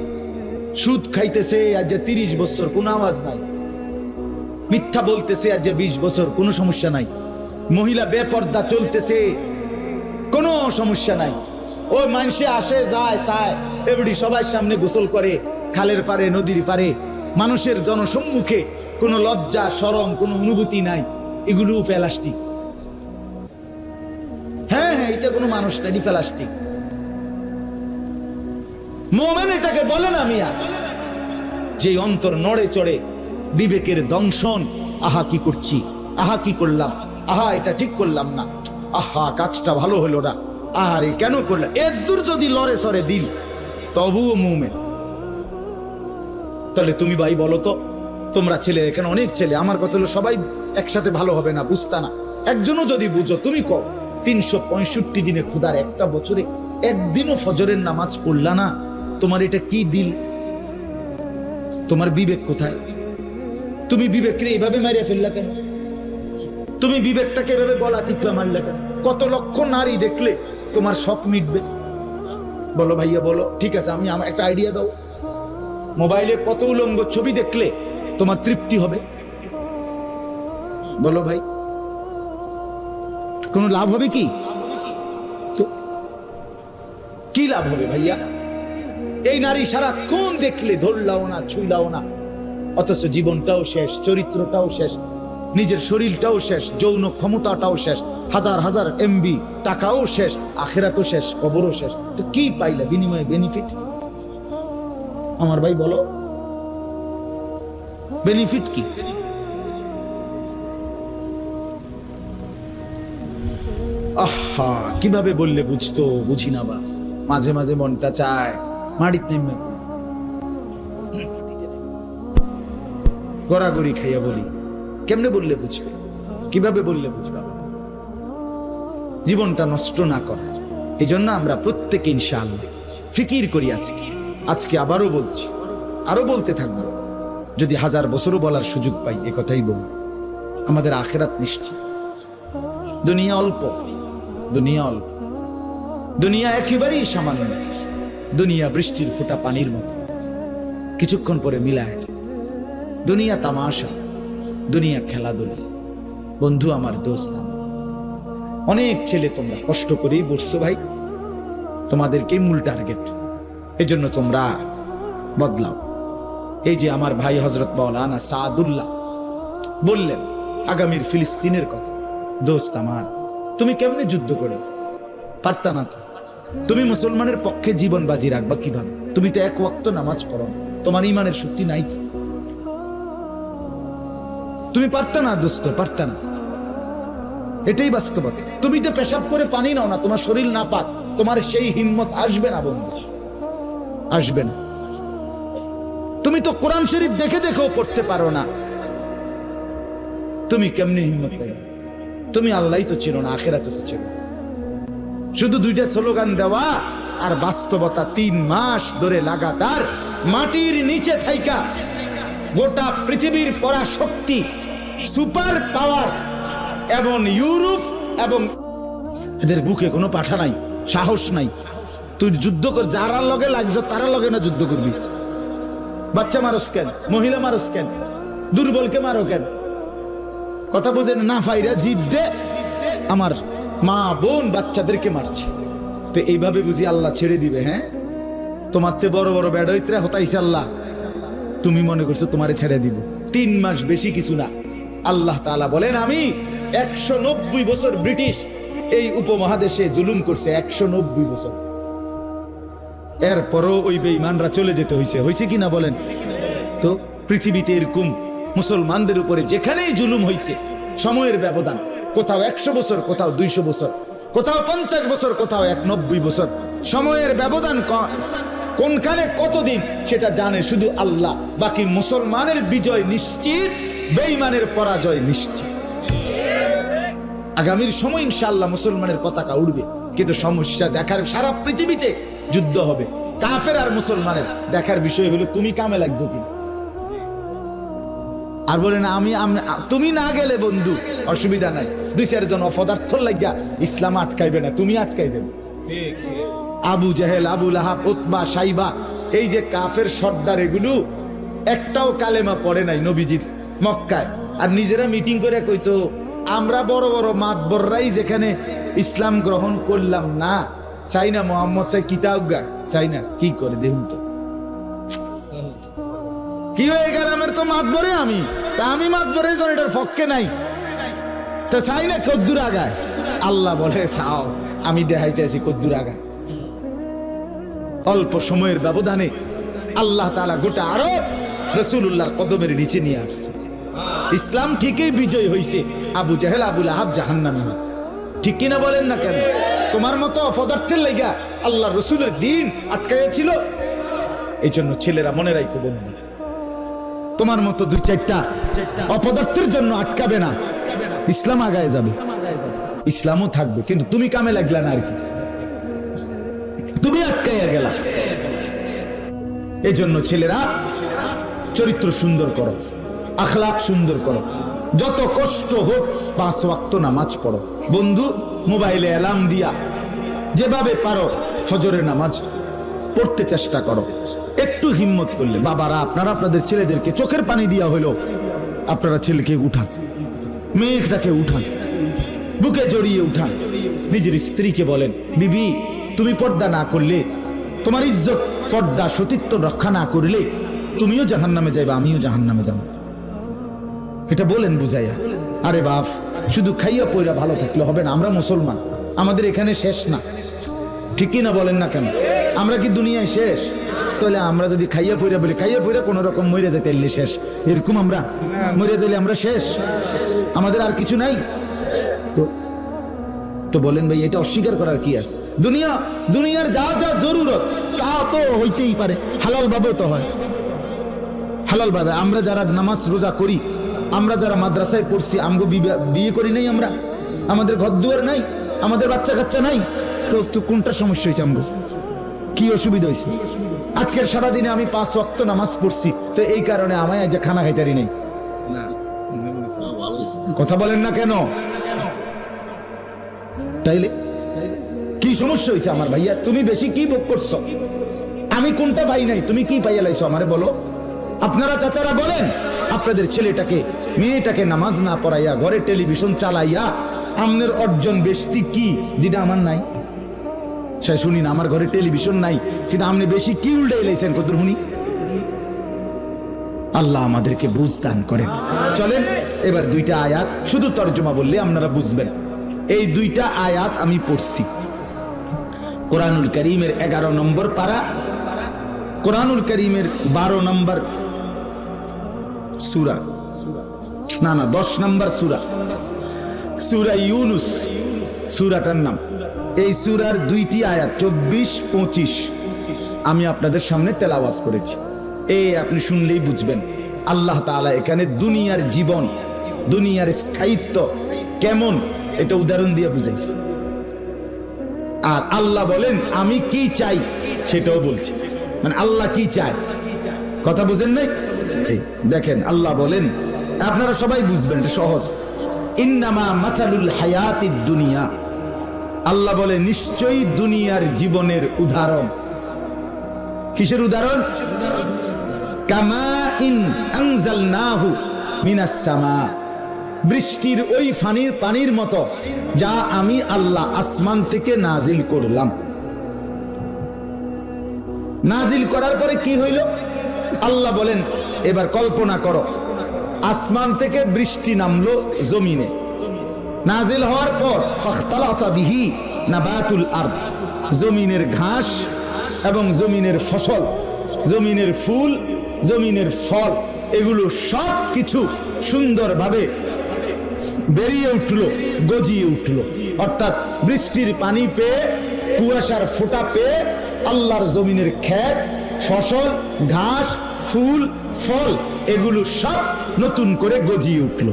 সুদ খাইতেছে আজ যে 30 বছর কোনো আওয়াজ নাই, মিথ্যা বলতেছে আজ যে 20 বছর কোনো সমস্যা নাই, মহিলা বেপর্দা চলতেছে কোনো সমস্যা নাই, ওই মানুষে আসে যায় চায় এবারে সবার সামনে গোসল করে, খালের পারে নদীর পারে, মানুষের জনসম্মুখে কোনো লজ্জা শরম কোনো অনুভূতি নাই, এগুলো প্লাস্টিক। হ্যাঁ হ্যাঁ, এটা কোনো মানুষ নাই, প্লাস্টিক। মুমিন এটাকে বলে না মিয়া, যে অন্তর নড়ে চড়ে, বিবেকের দংশন, আহা কি করছি, আহা কি করলাম, আহা এটা ঠিক করলাম না, আহা কাজটা ভালো হলো না, আরে কেন করলাম, এর দূর যদি লড়ে সরে দিল, তবুও মুমিন। তাহলে তুমি ভাই বলো তো, তোমরা ছেলে, এখানে অনেক ছেলে, আমার কথা হলো সবাই একসাথে ভালো হবে না, বুঝতা না, একজনও যদি বুঝো, তুমি কও 365 দিনে খোদার একটা বছরে একদিনও ফজরের নামাজ পড়লা না, তোমার এটা কি দিল, তোমার বিবেক কোথায়? তুমি বিবেককে এইভাবে মারিয়া ফেললা কেন? তুমি বিবেকটাকে এভাবে গলা টিপা মারলা কেন? কত লক্ষ নারী দেখলে তোমার শখ মিটবে? বলো ভাইয়া বলো, ঠিক আছে, আমি আমার একটা আইডিয়া দাও, মোবাইলে কত উলঙ্গ ছবি দেখলে তোমার তৃপ্তি হবে? বলো ভাই, কোনো লাভ হবে কি? তো কি লাভ হবে ভাইয়া? এই নারী সারাক্ষণ দেখলে ধরলাও না, ছুঁইলাও না, অথচ জীবনটাও শেষ, চরিত্রটাও শেষ, নিজের শরীরটাও শেষ, যৌন ক্ষমতাটাও শেষ, হাজার হাজার এমবি টাকাও শেষ, আখিরাতও শেষ, কবরও শেষ। তো কি পাইলা বিনিময়ে বেনিফিট? আমার ভাই বলো, বেনিফিট কি? আহা, কিভাবে বললে বুঝতো, বুঝি না বাপ, মাঝে মাঝে মনটা চায় মাটিতে নেমে গড়াগড়ি খাইয়া বলি, কেমনে বললে বুঝবে, কিভাবে বললে বুঝবা? জীবনটা নষ্ট না করা, এই জন্য আমরা প্রত্যেকে ইনশাআল্লাহ ফিকির করি। আজকে আবারও বলছি, আরো বলতে থাকবো, যদি 1000 বছরও বলার সুযোগ পাই এ কথাই বলবো, আমাদের আখিরাত নিশ্চিত। দুনিয়া অল্প, দুনিয়া অল্প, দুনিয়া একেবারেই সামান্য, দুনিয়া বৃষ্টির ফোঁটা পানির মতো, কিছুক্ষণ পরে মিলায় যায়। দুনিয়া তামাশা, দুনিয়া খেলাধুলা। বন্ধু আমার, দোস্ত আমার, অনেক ছেলে তোমরা কষ্ট করেই বসছো ভাই, তোমাদেরকেই মূল টার্গেট। এই জন্য তোমরা বদলাও, এই যে আমার ভাই হযরত মাওলানা সাদুল্লাহ বললেন আগামীর ফিলিস্তিনের কথা। দোস্ত আমার, তুমি কেমনে যুদ্ধ করে পারতা না? তো তুমি মুসলমানের পক্ষে জীবন বাজি রাখবা কিভাবে? তুমি তো এক ওয়াক্ত নামাজ পড়ো না, তোমার ইমানের শক্তি নাই তো। তুমি পারতা না দোস্ত, পারতা না। এটাই বাস্তবতা। তুমি তো পেশাব করে পানি নাও না, তোমার শরীর না পাক, তোমার সেই হিম্মত আসবে না বন্ধু, আসবে না। তুমি তো কোরআন শরীফ দেখে দেখেও পড়তে পারো না, তুমি কেমনে হিম্মত পাইবে? তুমি আল্লাহই তো ছিল না, আখিরাতে তো ছিল। শুধু দুইটা স্লোগান দেওয়া আর বাস্তবতা 3 মাস ধরে লাগাতার মাটির নিচে থাইকা গোটা পৃথিবীর পরাশক্তি, সুপার পাওয়ার এবং ইউরোপ এবং এদের বুকে কোনো পাঠা নাই, সাহস নাই। তুই যুদ্ধ কর, যারা লগে লাগছো তারা লগে না যুদ্ধ করবি। বাচ্চা মারস কেন? মহিলা মারস কেন? দুর্বলকে মারো কেন? কথা বোঝেন না? ফাইরা জিদ দে, আমার মা বোন বাচ্চাদেরকে মারছে। তো এইভাবে বুঝি আল্লাহ ছেড়ে দিবে? হ্যাঁ, তোমার তে বড় বড় বেড়ইত্রা হতাইছে আল্লাহ, তুমি মনে করছো তোমারে ছেড়ে দিব? 3 মাস বেশি কিছু না। আল্লাহ তাআলা বলেন আমি 190 বছর ব্রিটিশ এই উপমহাদেশে জুলুম করছে, 190 বছর। এরপরও ওই বেঈমানরা চলে যেতে হয়েছে কিনা বলেন তো? পৃথিবীতে এরকম মুসলমানদের উপরে যেখানেই জুলুম হয়েছে, সময়ের ব্যবধান, কোথাও 100 বছর, কোথাও 200 বছর, কোথাও 50 বছর, কোথাও 91 বছর। সময়ের ব্যবধান কোনখানে কতদিন সেটা জানে শুধু আল্লাহ। বাকি মুসলমানের বিজয় নিশ্চিত, বেঈমানের পরাজয় নিশ্চিত। আগামীর সময় ইনশাআল্লাহ মুসলমানের পতাকা উড়বে, কিন্তু সমস্যা দেখার সারা পৃথিবীতে যুদ্ধ হবে। কাফের আর মুসলমানের দেখার বিষয় হলো তুমি কামে লাগছো কি। আর বলেন তুমি না গেলে বন্ধু অসুবিধা নাই, 2-4 জন অপদার্থ লাগিয়া ইসলাম আটকাইবে না, তুমি আটকাই যাবে। আবু জাহেল, আবু লাহাব, উতবা, সাইবা, এই যে কাফের সর্দার, এগুলো একটাও কালেমা পড়ে নাই নবীজির মক্কায়। আর নিজেরা মিটিং করে কইতো আমরা বড় বড় মাতবররাই যেখানে ইসলাম গ্রহণ করলাম না, চাই না মোহাম্মদ চাই কিতাবগা, চাই না। কি করে দেখুন তো, কি হয়ে গ্রামের তো মাতবরে আমি, তা আমি মাতবরে এটার পক্ষে নাই, তা চাই না কদ্দুর আগায়। আল্লাহ বলে চাও, আমি দেখাইতে আছি কদ্দুর আগায়। অল্প সময়ের ব্যবধানে আল্লাহ তাআলা গোটা আরব রাসূলুল্লাহর কদমের নিচে নিয়ে আসছে। ইসলাম ঠিকই বিজয় হয়েছে, আবু জাহেল, আবু লাহাব জাহান্নামী হয়েছে। ঠিক কিনা বলেন না কেন? তোমার মতো অপদার্থের লাইগা আল্লাহ রসুলের দিন আটকাইছিল। এই জন্য ছেলেরা মনে রাখো বন্ধু, তোমার মতো 2-4টা অপদার্থের জন্য আটকাবে না, ইসলাম আগায় যাবে, ইসলামও থাকবে, কিন্তু তুমি কামে লাগলা না আর কি, তুমি আটকাইয়া গেলা। এই জন্য ছেলেরা চরিত্র সুন্দর করো, আখলাক সুন্দর করো, যত কষ্ট হোক 5 ওয়াক্ত নামাজ পড়ো। বন্ধু মোবাইলে অ্যালার্ম দিয়া যেভাবে পারো ফজরের নামাজ পড়তে চেষ্টা করো। একটু হিম্মত করলে বাবারা, আপনারা আপনাদের ছেলেদেরকে চোখের পানি দিয়া হইলো আপনারা ছেলেকে উঠান, মেয়েটাকে উঠান, বুকে জড়িয়ে উঠান। নিজের স্ত্রীকে বলেন, বিবি তুমি পর্দা না করলে, তোমার ইজ্জত, পর্দা, সতীত্ব রক্ষা না করলে তুমিও জাহান্নামে যাইবা, আমিও জাহান্নামে যাব। এটা বলেন বুঝাইয়া। আরে বাপ, শুধু খাইয়া পয়রা ভালো থাকলে হবে না। আমরা মুসলমান, আমাদের এখানে শেষ না, ঠিকই না বলেন না কেন? আমরা কি দুনিয়ায় শেষ? তাহলে আমরা যদি খাইয়া পয়রা বলি, খাইয়া পয়রা কোনো রকম মরে যেতে এলে শেষ, এরকম আমরা মরে যাইলে আমরা শেষ, আমাদের আর কিছু নাই। তো বলেন ভাই, এটা অস্বীকার করার কি আছে? দুনিয়ার যা যা জরুরত তা তো হইতেই পারে, হালাল ভাবেও তো হয়, হালাল ভাবে। আমরা যারা নামাজ রোজা করি, আমরা যারা মাদ্রাসায় পড়ছি, আমগো বিয়ে করি নাই, আমরা, আমাদের ঘর দুয়ার নাই, আমাদের বাচ্চা কাচ্চা নাই, তো কোনটা সমস্যা হয়েছে? আমগো কি অসুবিধা হয়েছে? আজকের সারাদিনে আমি 5 ওয়াক্ত নামাজ পড়ছি, তো এই কারণে আমায় আজ খানা খাইতারি নেই। কথা বলেন না কেন? তাইলে কি সমস্যা হয়েছে আমার ভাইয়া? তুমি বেশি কি ভোগ করছো? আমি কোনটা পাই নাই, তুমি কি পাইয়া লাইছো আমারে বলো। আপনারা চাচারা বলেন, আপনাদের ছেলেটাকে মেয়েটাকে নামাজ না পড়াইয়া ঘরে টেলিভিশন চালাইয়া আমনের অর্জন বেশি কি, যেটা আমার নাই? সে শুনি না, আমার ঘরে টেলিভিশন নাই, কিন্তু আপনি বেশি কি উল্টাই লাইছেন কত শুনি? আল্লাহ আমাদেরকে বুঝ দান করেন। চলেন এবার দুইটা আয়াত শুধু তর্জমা বললে আপনারা বুঝবেন। এই দুইটা আয়াত আমি পড়ছি কোরআনুল কারীমের 11 নম্বর পারা, কোরআনুল কারীমের 12 নম্বর সূরা, না 10 নম্বর সূরা, সূরা ইউনুস সূরাটার নাম। এই সূরার দুইটি আয়াত 24-25 আমি আপনাদের সামনে তেলাওয়াত করেছি। এই আপনি শুনলেই বুঝবেন আল্লাহ তাআলা এখানে দুনিয়ার জীবন, দুনিয়ার স্থায়িত্ব কেমন এটা উদাহরণ দিয়ে বুঝাইছে। আর আল্লাহ বলেন আমি কি চাই সেটাও বলছি, মানে আল্লাহ কি চায়, কথা বুঝেন নাই? দেখেন আল্লাহ বলেন, আপনারা সবাই বুঝবেন, এটা সহজ। ইন্নামা মাসালুল হায়াতিদ দুনিয়া, আল্লাহ বলে নিশ্চয়ই দুনিয়ার জীবনের উদাহরণ। কিসের উদাহরণ? কামা ইন আনজালনাহু মিনাস সামা, বৃষ্টির ওই পানির মতো যা আমি আল্লাহ আসমান থেকে নাজিল করলাম। নাজিল করার পরে কি হইল? আল্লাহ বলেন এবার কল্পনা করো, আসমান থেকে বৃষ্টি নামলো জমিনে, নাজিল হওয়ার পর ফাখতালাতা বিহি নাবাতুল আরদ, জমিনের ঘাস এবং জমিনের ফসল, জমিনের ফুল, জমিনের ফল, এগুলো সব কিছু সুন্দরভাবে বেরিয়ে উঠলো, গজিয়ে উঠলো। অর্থাৎ বৃষ্টির পানি পেয়ে, কুয়াশার ফোঁটা পেয়ে আল্লাহর জমিনের ক্ষেত, ফসল, ঘাস, ফুল, ফল এগুলো সব নতুন করে গজিয়ে উঠলো।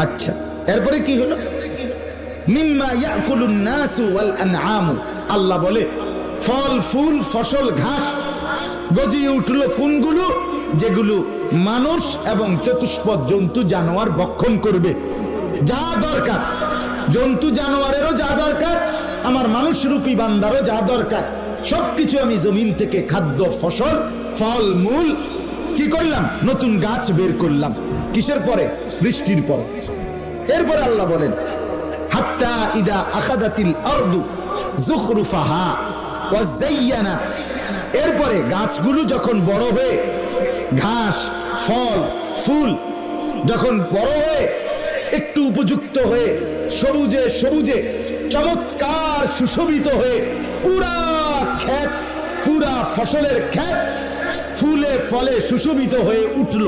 আচ্ছা, এরপরে কি হলো? মিম্মা ইয়াকুলুন নাসু ওয়াল আনআমু, আল্লাহ বলে ফল, ফুল, ফসল, ঘাস গজিয়ে উঠলো। কোনগুলো? যেগুলো মানুষ এবং চতুষ্পদ জন্তু জানোয়ার ভক্ষণ করবে। যা দরকার, জন্তু জানোয়ারেরও যা দরকার, আমার মানুষরূপী বান্দারও যা দরকার, সবকিছু আমি জমিন থেকে খাদ্য, ফসল, ফল, মূল কি করলাম? নতুন গাছ বের করলাম। কিসের পরে? বৃষ্টির পরে। এরপরে আল্লাহ বলেন হাত্তা ইদা আখাদাতিল আরদু যুখরুফাহা ওয়া যায়্যানাত, এরপরে গাছগুলো যখন বড় হয়ে, ঘাস, ফল, ফুল যখন বড় হয়ে একটু উপযুক্ত হয়ে সবুজে সবুজে চমৎকার সুশোভিত হয়ে পুরা ক্ষেত, পুরা ফসলের ক্ষেত ফুলে ফলে সুশোভিত হয়ে উঠল,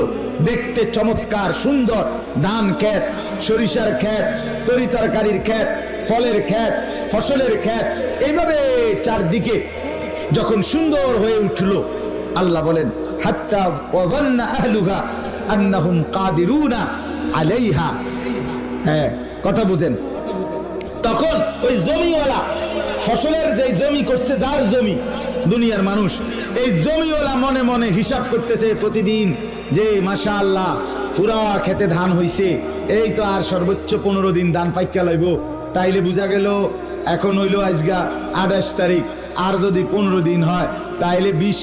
দেখতে চমৎকার সুন্দর। ধান ক্ষেত, সরিষার ক্ষেত, তরি তরকারির ক্ষেত, ফলের ক্ষেত, ফসলের ক্ষেত, এইভাবে চারদিকে যখন সুন্দর হয়ে উঠল, আল্লাহ বলেন হাত্তা ওয়াযান্না আহলুহা আন্নাহুম কাদিরুনা আলাইহা। হ্যাঁ, কথা বুঝেন? তখন ওই জমিওয়ালা, ফসলের যে জমি করছে, যার জমি, দুনিয়ার মানুষ, এই জমিওয়ালা মনে মনে হিসাব করতেছে প্রতিদিন যে মাশাআল্লাহ পুরা খেতে ধান হইছে, এই তো আর সর্বোচ্চ 15 দিন ধান পাইকা লইব। তাইলে বুঝা গেল এখন হইল আজগা 28 তারিখ, আর যদি 15 দিন হয় তাইলে 20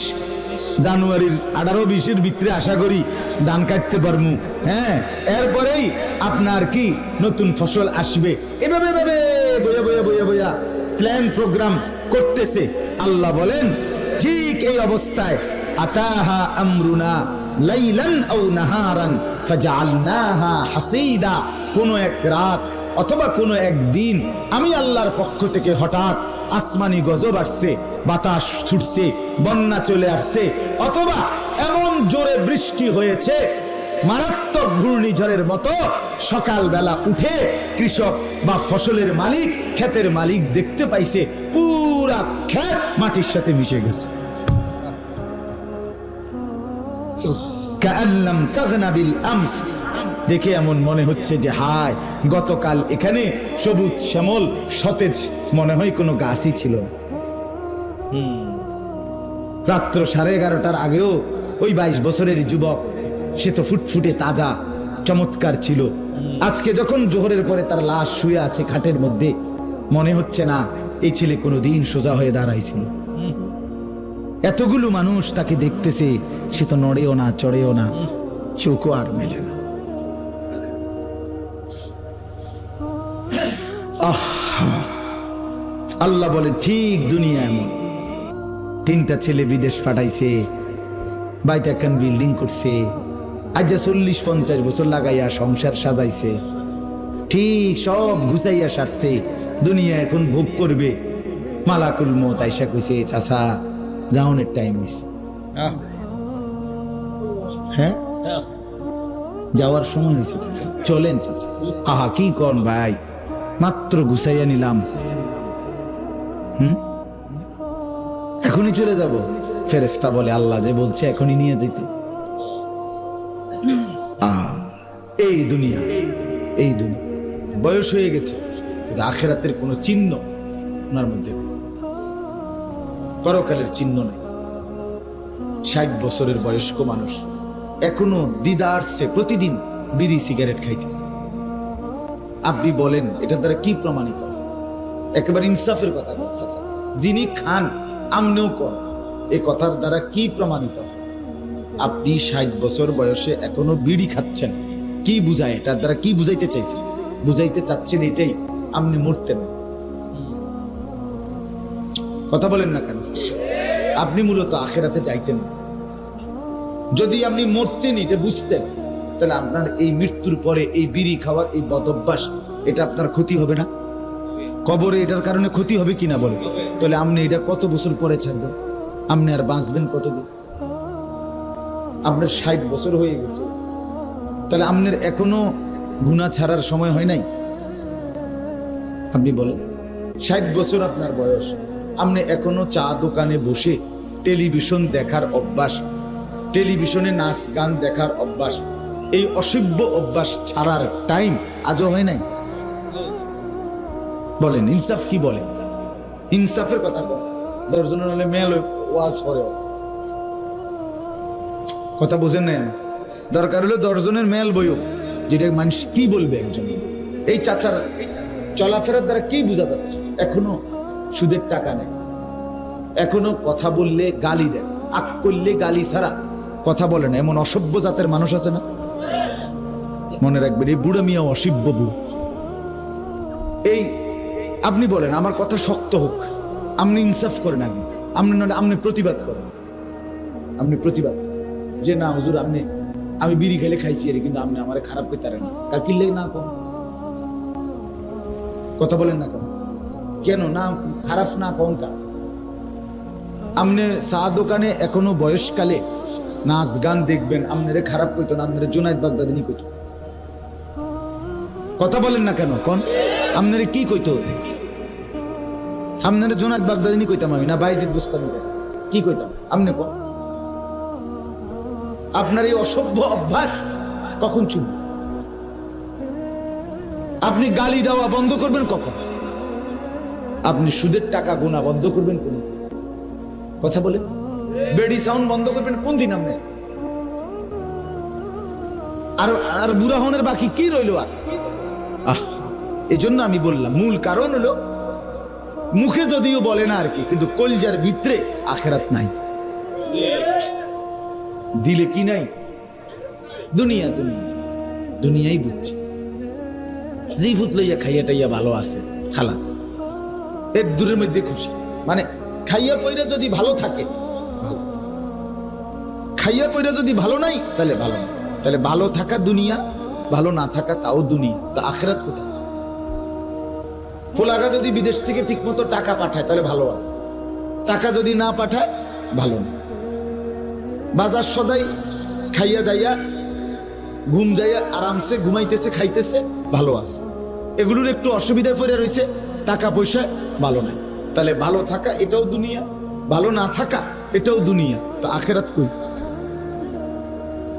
জানুয়ারির 18-20-এর ভিতরে আশা করি ধান কাটতে পারবো। হ্যাঁ, এরপরেই আপনার কি নতুন ফসল আসবে। এভাবে ভাবে বইয়া বইয়া বইয়া বইয়া প্ল্যান প্রোগ্রাম করতেছে। আল্লাহ বলেন ঠিক এই অবস্থায় আতাহা আমরুনা লাইলান আও নাহারান ফাজআলনাহা হাসীদা, কোনো এক রাত অথবা কোনো একদিন আমি আল্লাহর পক্ষ থেকে হঠাৎ আসমানি গজব আসছে, বাতাস ছুটছে, বন্যা চলে আসছে, অথবা এমন জোরে বৃষ্টি হয়েছে মারাত্মক ঘূর্ণিঝড়ের মতো, সকালবেলা উঠে কৃষক বা ফসলের মালিক, ক্ষেতের মালিক দেখতে পাইছে পুরা ক্ষেত মাটির সাথে মিশে গেছে। কাআল্লাম তাগনা বিল আমস, দেখে এমন মনে হচ্ছে যে হায় গতকাল এখানে সবুজ শ্যামল সতেজ, মনে হয় কোনো গাছই ছিল না। রাত্র 11:30টার আগেও ওই 22 বছরের যুবক, সে তো ফুটফুটে তাজা চমৎকার ছিল। আজকে যখন জোহরের পরে তার লাশ শুয়ে আছে খাটের মধ্যে, মনে হচ্ছে না এই ছেলে কোনোদিন সোজা হয়ে দাঁড়াইছিল। এতগুলো মানুষ তাকে দেখতেছে, সে তো নড়েও না, চড়েও না, চোখও আর মেলে না। আল্লাহ বলে ঠিক দুনিয়া এমন। 3টা ছেলে বিদেশ পাঠাইছে, বাইতে একখান বিল্ডিং করছে, আজ যে 40-50 বছর লাগাইয়া সংসার সাজাইছে, ঠিক সব গুছাইয়া সারছে, দুনিয়া এখন ভোগ করবে। মালাকুল মউত আইসা কইছে, চাচা যাওনের টাইম হইছে। হ্যাঁ, যাওয়ার সময় হয়েছে, চলেন চাচা। আহা কি কন ভাই, মাত্র গুছাইয়া নিলাম, এখনই চলে যাব। ফেরেশতা বলে, আল্লাহ যে বলছে এখনই নিয়ে যেতে। এই দুনিয়া, এই দুনিয়া বয়স হয়ে গেছে, কিন্তু আখিরাতের কোনো চিহ্ন ওনার মধ্যে, পরকালের চিহ্ন নেই। 60 বছরের বয়স্ক মানুষ এখনো দিদারসে প্রতিদিন বিড়ি সিগারেট খাইতেছে। আপনি বলেন এটা দ্বারা কি প্রমাণিত? একেবারে ইনসাফের কথা বলছে, যিনি খান আমনেও কর, এই কথার দ্বারা কি প্রমাণিত? আপনি 60 বছর বয়সে এখনো বিড়ি খাচ্ছেন, কি বুঝায়? এটার দ্বারা কি বুঝাইতে চাইছেন? বুঝাইতে চাচ্ছেন এটাই, আপনি মরতেন। কথা বলেন না কেন? আপনি মূলত আখিরাতে যাইতেন। যদি আপনি মরতেন, এটা বুঝতেন, তাহলে আপনার এই মৃত্যুর পরে এই বিড়ি খাওয়ার এই বদভ্যাস, এটা আপনার ক্ষতি হবে না? কবরে এটার কারণে ক্ষতি হবে কিনা বলে? তাহলে আপনি এটা কত বছর পরে ছাড়বেন? আপনি আর বাঁচবেন কতদিন? আপনার 60 বছর হয়ে গেছে, তাহলে আপনার এখনো গুনাহ ছাড়ার সময় হয় নাই? আপনি বলেন, 60 বছর আপনার বয়স, আপনি এখনো চা দোকানে বসে টেলিভিশন দেখার অভ্যাস, টেলিভিশনে নাচ গান দেখার অভ্যাস, এই অসভ্য অভ্যাস ছাড়ার টাইম আজও হয় নাই? বলেন ইনসাফ কি বলে? ইনসাফের কথা বল। 10 জনের হলে মেল ওয়াজ করে, কথা বুঝেন না? দরকার হলো 10 জনের মেল বইও, যেটা মানুষ কি বলবে একজন। এই চাচার চলাফেরার দ্বারা কি বোঝা যাচ্ছে? এখনো সুদের টাকা নেয়, এখনো কথা বললে গালি দেয়, আক করলে গালি ছাড়া কথা বলে না, এমন অসভ্য জাতের মানুষ আছে না? মনে রাখবেন, এই বুড়া মিয়া অসভ্য বুড়ো। এই আপনি বলেন আমার কথা শক্ত হোক, আপনি ইনসাফ করেন, আপনি প্রতিবাদ করেন, আপনি প্রতিবাদ যে না হুজুর আমি বিড়ি খেলে খাইছি, কিন্তু আপনি আমার খারাপ করতে পারেন না, কিনলে না কম। কথা বলেন না কেন? কেন না খারাপ না কোনটা? আপনি চা দোকানে এখনো বয়সকালে নাচ গান দেখবেন, আপনারে খারাপ কইতো না, আপনারে জুনায়েদ বাগদাদি কইতো। কথা বলেন না কেন? কোন আপনারে কি কইতো? আপনারে জুনায়েদ বাগদাদি কইতাম আমি, না বাইজিদ বুস্তামি কি কইতাম? আপনি কোন? আপনার এই অসভ্য অভ্যাস কখন চুমবে? আপনি গালি দেওয়া বন্ধ করবেন কখন? আপনি সুদের টাকা গোনা বন্ধ করবেন কোন? কথা বলেন। বেডি সাউন্ড বন্ধ করবেন কোন দিন? আপনি আর বুড়া হনের বাকি কি রইল? আর এই জন্য আমি বললাম, মূল কারণ হলো মুখে যদিও বলে না আর কি, কিন্তু কলজার ভিতরে আখিরাত নাই। দিলে কি নাই? দুনিয়া দুনিয়া দুনিয়াই বুঝছে। জি ফুট লইয়া খাইয়া টাইয়া ভালো আছে, খালাস, এর দূরের মধ্যে খুশি। মানে খাইয়া পয়রা যদি ভালো থাকে ভালো, খাইয়া পয়রা যদি ভালো নাই তাহলে ভালো না। তাহলে ভালো থাকা দুনিয়া, ভালো না থাকা তাও দুনিয়া। তো আখিরাত কোথায়? ফোলাগা যদি বিদেশ থেকে ঠিক মতো টাকা পাঠায় তাহলে ভালো আছে, টাকা যদি না পাঠায় ভালো না। বাজার সদাই খাইয়া দাইয়া ঘুম যাইয়া আরামসে ঘুমাইতেছে খাইতেছে ভালো আছে, এগুলোর একটু অসুবিধায় পড়ে রয়েছে, টাকা পয়সা ভালো নাই। তাহলে ভালো থাকা এটাও দুনিয়া, ভালো না থাকা এটাও দুনিয়া। তো আখিরাত কই?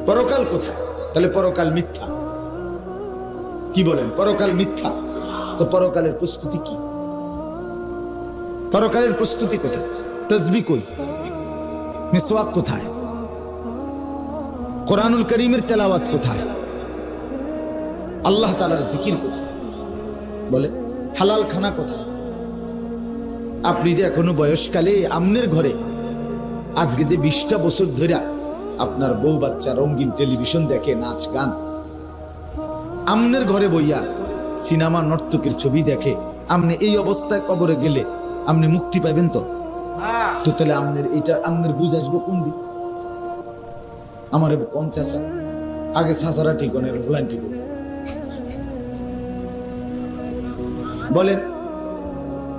পরকাল কোথায়? তাহলে পরকাল মিথ্যা। কি বলেন? পরকাল মিথ্যা। তো পরকালের প্রস্তুতি কি? পরকালের প্রস্তুতি কোথায়? তাসবিহ কই? মিসওয়াক কোথায়? কোরআনুল কারীমের তেলাওয়াত কোথায়? আল্লাহ তাআলার জিকির কোথায়? বলে হালাল খানা কোথায়? আপনি যে এখনো বয়সকালে আমনের ঘরে আজকে যে 20টা বছর ধরে আপনার বউ বাচ্চা রঙিন টেলিভিশন দেখে, নাচ গান, আমনের ঘরে বইয়া সিনেমা নর্তকের ছবি দেখে, আপনি এই অবস্থায় কবরে গেলে আপনি মুক্তি পাবেন? তো তাহলে আমনের এটা আমনের বুঝ আসবো কোন দিন? আমার কম চাষা আগে চাষারা ঠিক হন, ভুলান ঠিক বলেন।